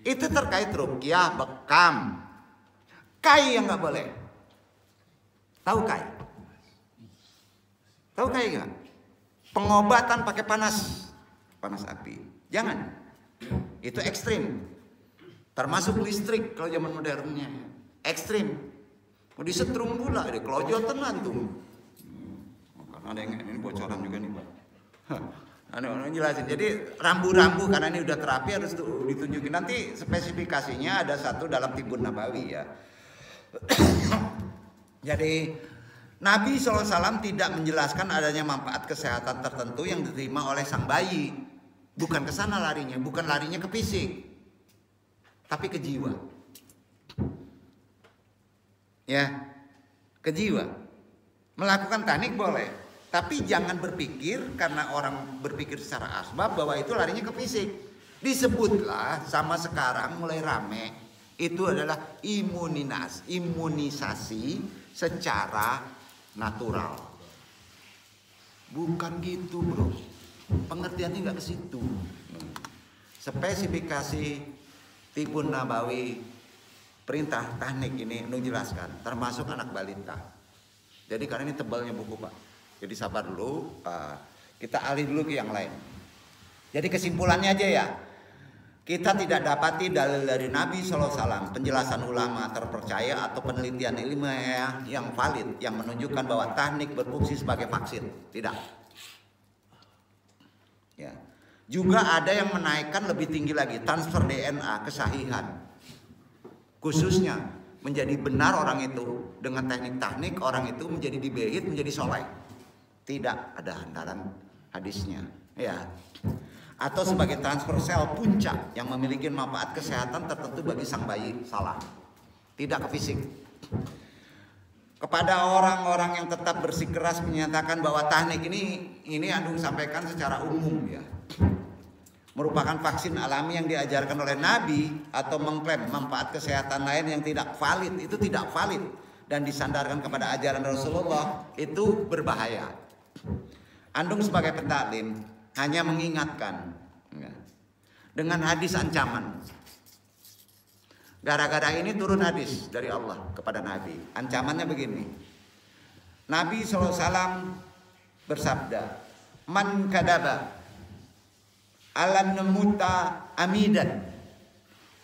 Itu terkait ruqyah, bekam, kai yang nggak boleh. Tahu kai? Tahu kai nggak? Pengobatan pakai panas api. Jangan. Itu ekstrim. Termasuk listrik kalau zaman modernnya. Ekstrim. Mau disetrum pula, ada kelojotan antum. Karena ada yang ini bocoran juga nih Pak. Anu jelasin. Jadi rambu-rambu karena ini udah terapi harus ditunjukin. Nanti spesifikasinya ada satu dalam Tibun Nabawi ya. Jadi Nabi SAW tidak menjelaskan adanya manfaat kesehatan tertentu yang diterima oleh sang bayi. Bukan ke sana larinya, bukan larinya ke fisik, tapi ke jiwa. Ya, ke jiwa. Melakukan tahnik boleh, tapi jangan berpikir karena orang berpikir secara asbab bahwa itu larinya ke fisik. Disebutlah sama sekarang mulai rame itu adalah imunisasi secara natural. Bukan gitu, bro. Pengertiannya nggak ke situ. Spesifikasi Tibun Nabawi perintah tahnik ini jelaskan, termasuk anak balita. Jadi karena ini tebalnya buku Pak, jadi sabar dulu, kita alih dulu ke yang lain. Jadi kesimpulannya aja ya, Kita tidak dapati dalil dari Nabi SAW, penjelasan ulama terpercaya atau penelitian ilmiah yang valid yang menunjukkan bahwa tahnik berfungsi sebagai vaksin. Tidak. Ya. Juga ada yang menaikkan lebih tinggi lagi, transfer DNA kesahihan. Khususnya menjadi benar orang itu dengan teknik-teknik orang itu menjadi dibehit menjadi soleh. Tidak ada handaran hadisnya. Ya. Atau sebagai transfer sel puncak yang memiliki manfaat kesehatan tertentu bagi sang bayi. Salah. Tidak ke fisik. Kepada orang-orang yang tetap bersikeras menyatakan bahwa tahnik ini Andung sampaikan secara umum ya, merupakan vaksin alami yang diajarkan oleh Nabi atau mengklaim manfaat kesehatan lain yang tidak valid. Itu tidak valid dan disandarkan kepada ajaran Rasulullah, itu berbahaya. Andung sebagai pentaklim hanya mengingatkan ya, dengan hadis ancaman. Gara-gara ini turun hadis dari Allah kepada Nabi. Ancamannya begini. Nabi SAW bersabda, "Man kadaba ala namuta amidan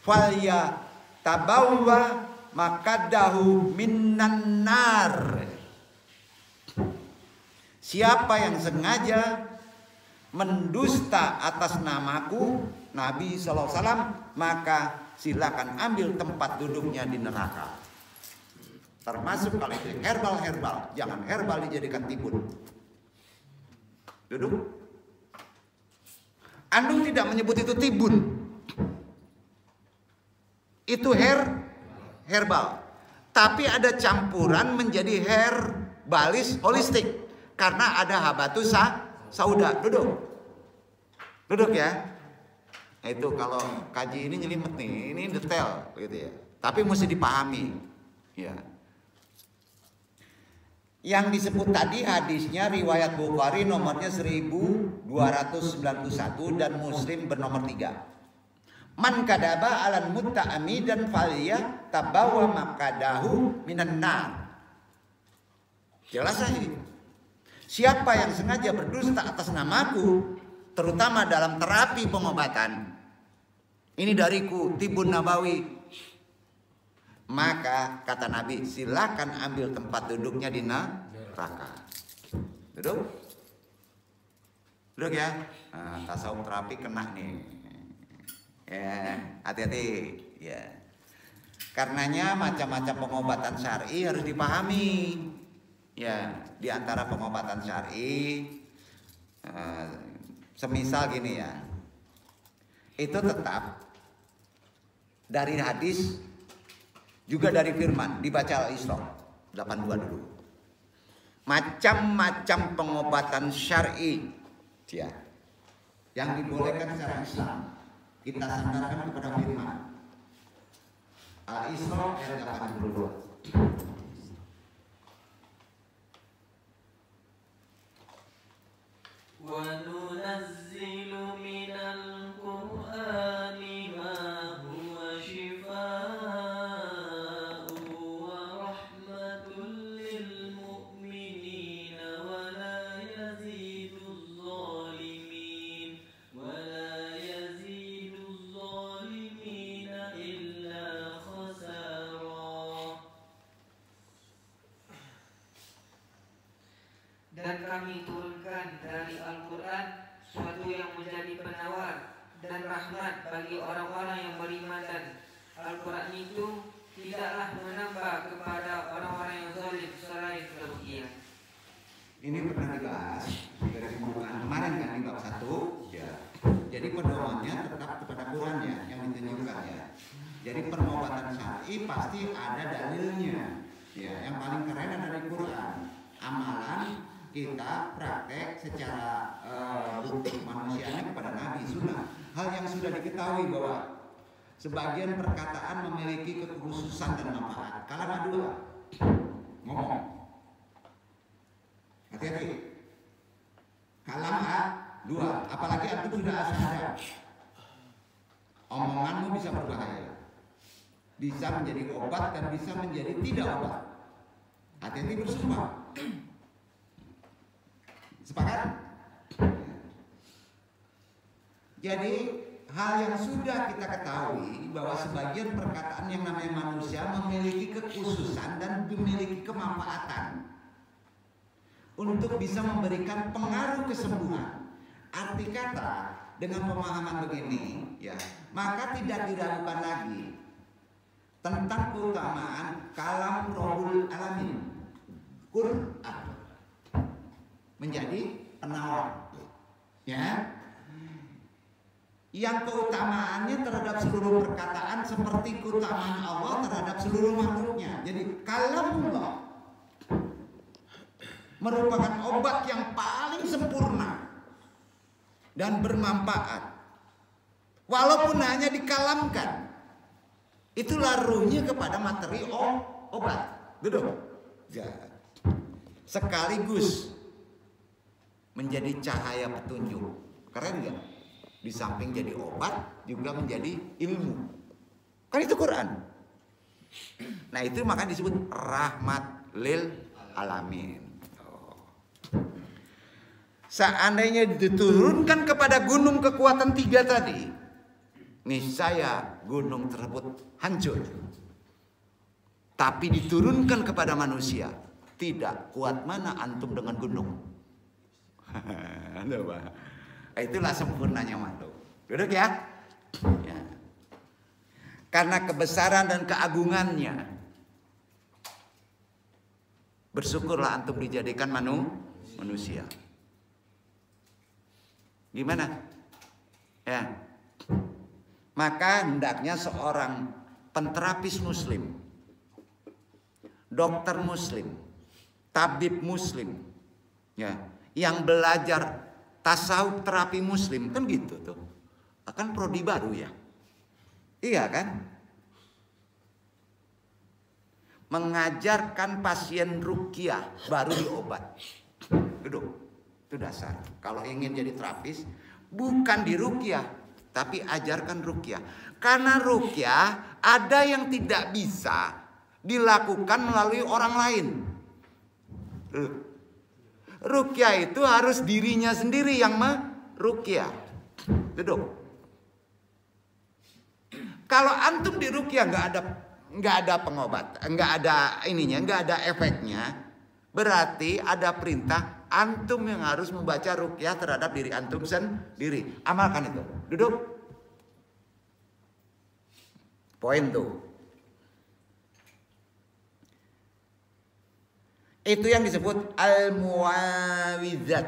falya tabawwa makadahu minnan nar." Siapa yang sengaja mendusta atas namaku, Nabi SAW, maka silakan ambil tempat duduknya di neraka. Termasuk kalau itu herbal, jangan herbal dijadikan timun. Duduk. Andung tidak menyebut itu tibun. Itu herbal. Tapi ada campuran menjadi herbalis holistik. Karena ada habatus sauda. Duduk ya. Nah, itu kalau kaji ini nyelimet nih, ini detail gitu ya. Tapi mesti dipahami. Ya. Yang disebut tadi hadisnya riwayat Bukhari nomornya 1291 dan Muslim bernomor 3. Man kadaba alan mutta'ami dan faliyah tabawa makadahu minan nar. Jelas aja. Siapa yang sengaja berdusta atas namaku, terutama dalam terapi pengobatan, ini dariku, Tibun Nabawi, maka kata Nabi, silakan ambil tempat duduknya di neraka. Duduk ya. Nah, tasawuf terapi kena nih. Ya, hati-hati. Ya. Karenanya macam-macam pengobatan syar'i harus dipahami. Ya, di antara pengobatan syar'i, semisal gini ya, itu tetap dari hadis, juga dari firman, dibaca Al-Isra 82 dulu. Macam-macam pengobatan syar'i ya, yang dibolehkan secara Islam, kita sandarkan kepada firman Al-Isra ayat 82. وَنُنَزِّلُ مِنَ الْقُرْآنِ مَا هُوَ شِفَاءٌ وَرَحْمَةٌ لِّلْمُؤْمِنِينَ وَلَا يَزِيدُ الظَّالِمِينَ إِلَّا خَسَارًا. Dan kami turunkan dari Al-Quran suatu yang menjadi penawar dan rahmat bagi orang-orang yang beriman, dan Al-Quran itu tidaklah menambah kepada orang-orang yang zalim selain kerugian. Ini pernah dibahas dari pembukaan kemarin kan di bab 1 ya. Jadi pedomannya tetap kepada Qurannya yang ditunjukkan ya. Jadi pengobatan syar'i pasti ada dalilnya. Ya, yang paling keren ada dari Quran. Amalan kita praktek secara bukti manusianya kepada Nabi sunnah. Hal yang sudah diketahui bahwa sebagian perkataan memiliki kekhususan dan manfaat. Kalam dua ngomong, hati-hati. Kalam dua, apalagi antum sudah asal, omonganmu bisa berbahaya, bisa menjadi obat dan bisa menjadi tidak obat. Hati-hati bersumpah. Sepakat? Jadi hal yang sudah kita ketahui bahwa sebagian perkataan yang namanya manusia memiliki kekhususan dan memiliki kemanfaatan untuk bisa memberikan pengaruh kesembuhan. Arti kata dengan pemahaman begini, ya, maka tidak diragukan lagi tentang keutamaan kalam Rabbul Alamin, Quran, menjadi penawar, ya, yang keutamaannya terhadap seluruh perkataan seperti keutamaan Allah terhadap seluruh makhluknya. Jadi kalamullah merupakan obat yang paling sempurna dan bermanfaat, walaupun hanya dikalamkan. Itulah ruhnya kepada materi obat, duduk, ya. Sekaligus menjadi cahaya petunjuk. Keren nggak? Di samping jadi obat juga menjadi ilmu. Kan itu Quran. Nah itu maka disebut rahmat lil alamin. Seandainya diturunkan kepada gunung kekuatan 3 tadi, niscaya gunung tersebut hancur. Tapi diturunkan kepada manusia, tidak, kuat mana antum dengan gunung? Itulah sempurnanya makhluk. Duduk ya. Ya. Karena kebesaran dan keagungannya, bersyukurlah antum dijadikan manusia. Gimana? Ya. Maka hendaknya seorang penterapis muslim, dokter muslim, tabib muslim, ya, yang belajar tasawuf terapi muslim, kan gitu tuh. Akan prodi baru ya. Iya kan? Mengajarkan pasien ruqyah baru diobat. Duduk. Itu dasar. Kalau ingin jadi terapis, bukan di ruqyah, tapi ajarkan ruqyah. Karena ruqyah ada yang tidak bisa dilakukan melalui orang lain. Ruqyah itu harus dirinya sendiri yang meruqyah. Duduk. Kalau antum di ruqyah nggak ada pengobat, nggak ada ininya, nggak ada efeknya, berarti ada perintah antum yang harus membaca ruqyah terhadap diri antum sendiri. Amalkan itu. Duduk. Poin tuh. Itu yang disebut al-muawizat.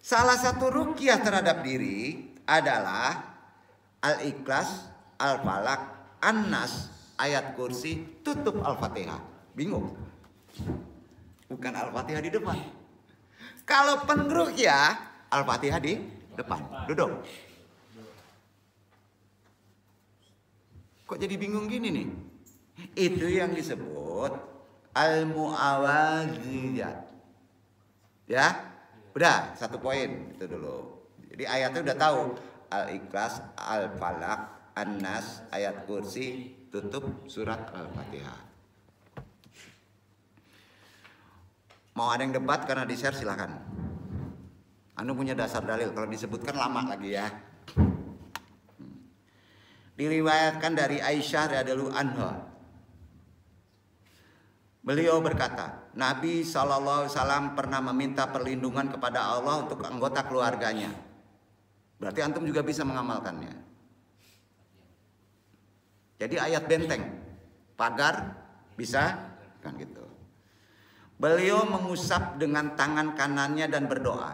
Salah satu ruqyah terhadap diri adalah al-ikhlas, al-falaq, an-nas, ayat kursi, tutup al-fatihah. Bingung? Bukan al-fatihah di depan. Kalau penruqyah, al-fatihah di depan. Duduk. Kok jadi bingung gini nih? Itu yang disebut al-muawaziyat. Ya, udah 1 poin itu dulu. Jadi ayatnya udah tahu. Al-ikhlas, al-falaq, an-nas, ayat kursi, tutup surat al-fatihah. Mau ada yang debat karena di share silahkan. Anu punya dasar dalil, kalau disebutkan lama lagi ya. Diriwayatkan dari Aisyah radhiyallahu anha. Beliau berkata, Nabi SAW pernah meminta perlindungan kepada Allah untuk anggota keluarganya. Berarti antum juga bisa mengamalkannya. Jadi ayat benteng, pagar bisa kan gitu. Beliau mengusap dengan tangan kanannya dan berdoa.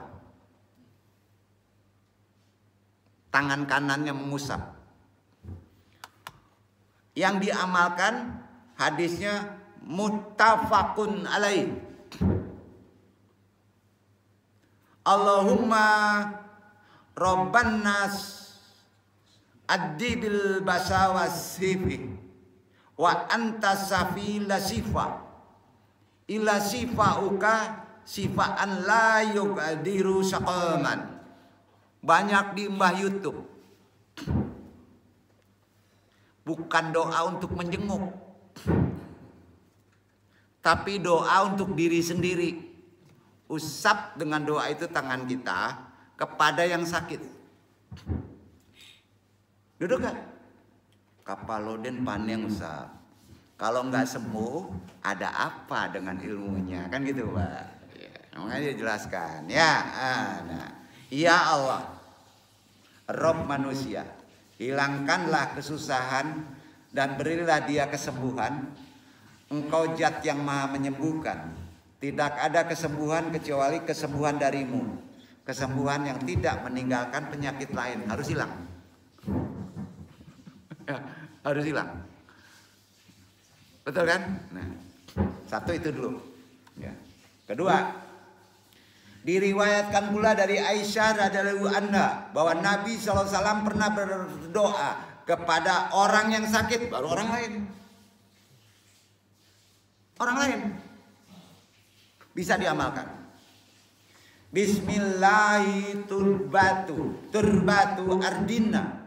Tangan kanannya mengusap. Yang diamalkan hadisnya muttafaqun alaih. Allahumma Rabban nas addibil basawasifi wa anta safila sifa ila sifauka sifaan la yugadiru saqaman. Banyak di mbah YouTube. Bukan doa untuk menjenguk, tapi doa untuk diri sendiri. Usap dengan doa itu tangan kita kepada yang sakit. Duduk gak? Kapaloden panjang Ustaz. Kalau nggak sembuh, ada apa dengan ilmunya? Kan gitu Pak. Ya, makanya dijelaskan. Ya, nah. Ya Allah, Rob manusia, hilangkanlah kesusahan dan berilah dia kesembuhan. Engkau Zat yang maha menyembuhkan. Tidak ada kesembuhan kecuali kesembuhan darimu. Kesembuhan yang tidak meninggalkan penyakit lain. Harus hilang. Ya, harus hilang. Betul kan? Nah, satu itu dulu. Ya. Kedua, diriwayatkan pula dari Aisyah radhiyallahu anha bahwa Nabi SAW pernah berdoa kepada orang yang sakit, baru orang lain. Orang lain bisa diamalkan. Bismillahirrahmanirrahim. Turbatu ardina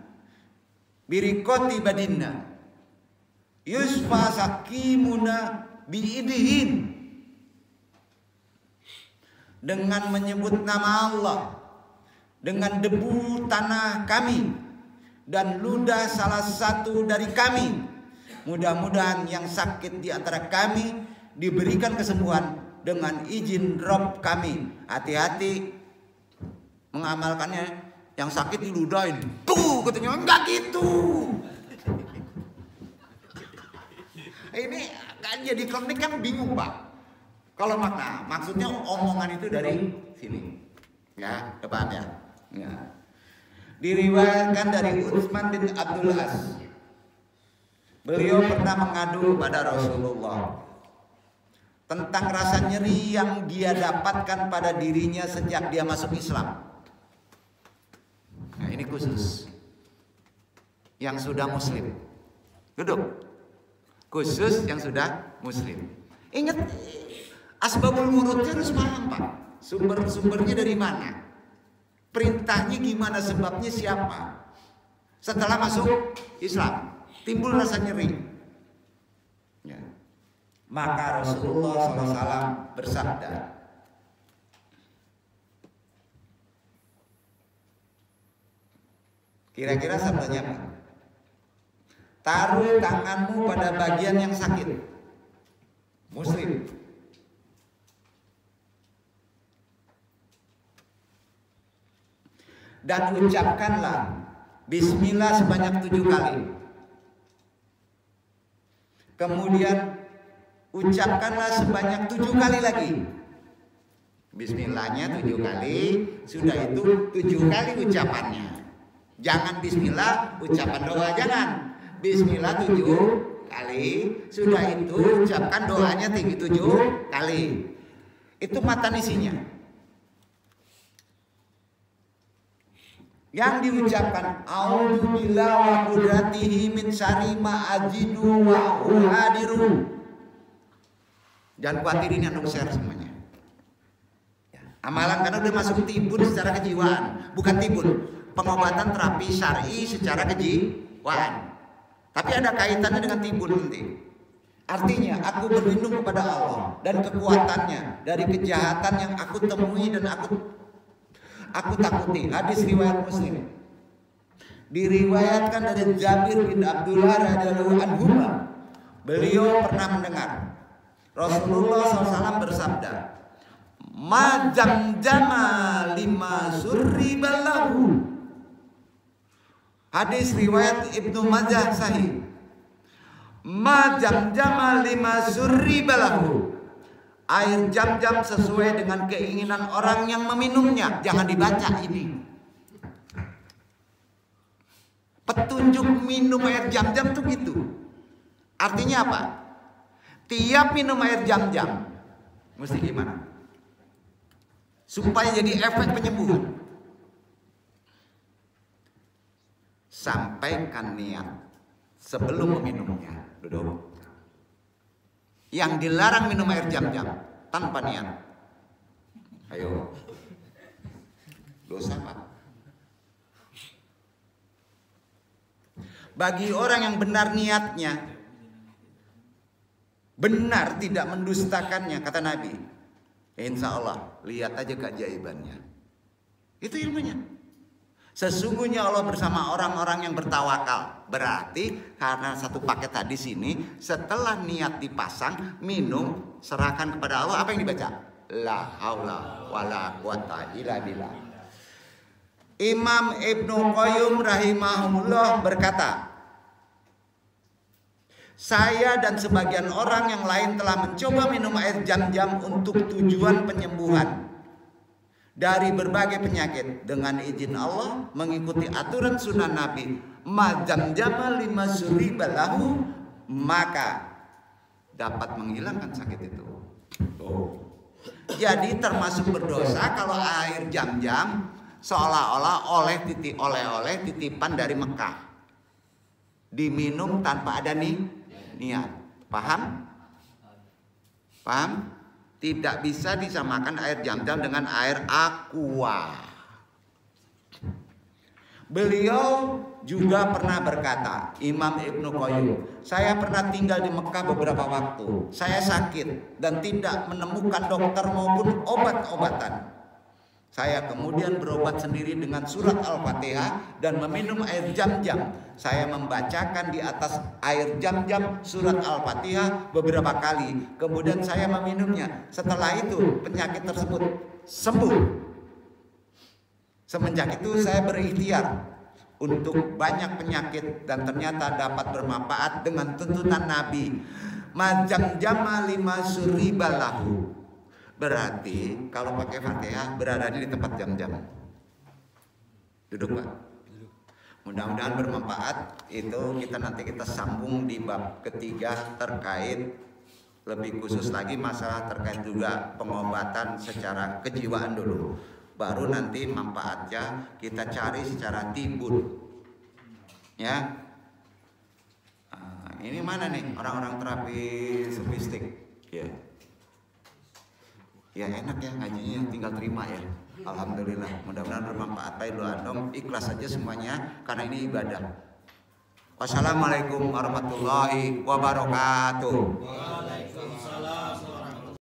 birikoti badinna yusfa sakimuna biidhin. Dengan menyebut nama Allah, dengan debu tanah kami dan ludah salah satu dari kami, mudah-mudahan yang sakit di antara kami diberikan kesembuhan dengan izin Rob kami. Hati-hati mengamalkannya, yang sakit diludahin. Tuh katanya, enggak gitu. Ini kan jadi klinik kan bingung Pak. Kalau makna, maksudnya omongan itu dari sini. Ya, depan ya. Ya. Diriwayatkan dari Utsman bin Abdul As. Beliau pernah mengadu kepada Rasulullah tentang rasa nyeri yang dia dapatkan pada dirinya sejak dia masuk Islam. Nah, ini khusus yang sudah muslim. Duduk. Khusus yang sudah muslim. Ingat, asbabul wurudnya harus paham Pak. Sumber-sumbernya dari mana? Perintahnya gimana, sebabnya siapa? Setelah masuk Islam timbul rasa nyeri. Ya. Maka Rasulullah SAW bersabda, kira-kira sabdanya apa? Taruh tanganmu pada bagian yang sakit. Muslim. Dan ucapkanlah Bismillah sebanyak 7 kali. Kemudian ucapkanlah sebanyak 7 kali lagi. Bismillahnya 7 kali, sudah itu 7 kali ucapannya. Jangan Bismillah ucapan doa, jangan. Bismillah 7 kali, sudah itu ucapkan doanya 7 kali. Itu matan isinya. Yang diucapkan A'udzubillahi wa qudratihi min syarri ma ajidu wa uhadiru. Jangan khawatir, ini anu share semuanya. Ya. Amalan karena udah masuk tibun secara kejiwaan, bukan tibun pengobatan terapi syar'i secara kejiwaan. Tapi ada kaitannya dengan tibun nanti. Artinya aku berlindung kepada Allah dan kekuatannya dari kejahatan yang aku temui dan aku takuti. Hadis riwayat Muslim. Diriwayatkan dari Jabir bin Abdullah radhiyallahu anhu. Beliau pernah mendengar Rasulullah SAW bersabda, "Ma jamjama lima surribalahu." Hadis riwayat Ibnu Majah sahih. Ma jamjama lima surribalahu. Air jam-jam sesuai dengan keinginan orang yang meminumnya. Jangan dibaca ini. Petunjuk minum air jam-jam tuh gitu. Artinya apa? Tiap minum air jam-jam mesti gimana? Supaya jadi efek penyembuhan. Sampaikan niat sebelum meminumnya. Duduk. Yang dilarang minum air jam-jam tanpa niat. Ayo. Dosa Pak. Bagi orang yang benar niatnya, benar tidak mendustakannya, kata Nabi, insya Allah lihat aja keajaibannya. Itu ilmunya. Sesungguhnya Allah bersama orang-orang yang bertawakal. Berarti karena satu paket tadi sini, setelah niat dipasang, minum, serahkan kepada Allah, apa yang dibaca? La haula wala quwata illa billah. Imam Ibnu Qayyim rahimahullah berkata, saya dan sebagian orang yang lain telah mencoba minum air Zam-Zam untuk tujuan penyembuhan dari berbagai penyakit dengan izin Allah, mengikuti aturan sunnah Nabi, Zam-Zam lima syuriba lahu, maka dapat menghilangkan sakit itu. Jadi termasuk berdosa kalau air Zam-Zam seolah-olah oleh titipan dari Mekah, diminum tanpa ada niat. Paham? Paham? Tidak bisa disamakan air Zam-Zam dengan air aqua. Beliau juga pernah berkata, Imam Ibnu Qayyim, saya pernah tinggal di Mekah beberapa waktu. Saya sakit dan tidak menemukan dokter maupun obat-obatan. Saya kemudian berobat sendiri dengan surat Al-Fatihah dan meminum air Zam-Zam. Saya membacakan di atas air Zam-Zam surat Al-Fatihah beberapa kali. Kemudian saya meminumnya. Setelah itu penyakit tersebut sembuh. Semenjak itu saya berikhtiar untuk banyak penyakit dan ternyata dapat bermanfaat dengan tuntunan Nabi. Zam-Zam lima syuriba lahu. Berarti kalau pakai Fatihah berada di tempat Zam-Zam. Duduk Pak. Mudah-mudahan bermanfaat. Itu nanti kita sambung di bab ketiga terkait lebih khusus lagi masalah terkait juga pengobatan secara kejiwaan dulu. Baru nanti manfaatnya kita cari secara timbul. Ya. Ini mana nih orang-orang terapi sofistik? Ya. Ya enak ya ngajinya, tinggal terima ya. Alhamdulillah, mudah-mudahan bermanfaat. Baik, doa dong, ikhlas saja semuanya karena ini ibadah. Wassalamualaikum warahmatullahi wabarakatuh.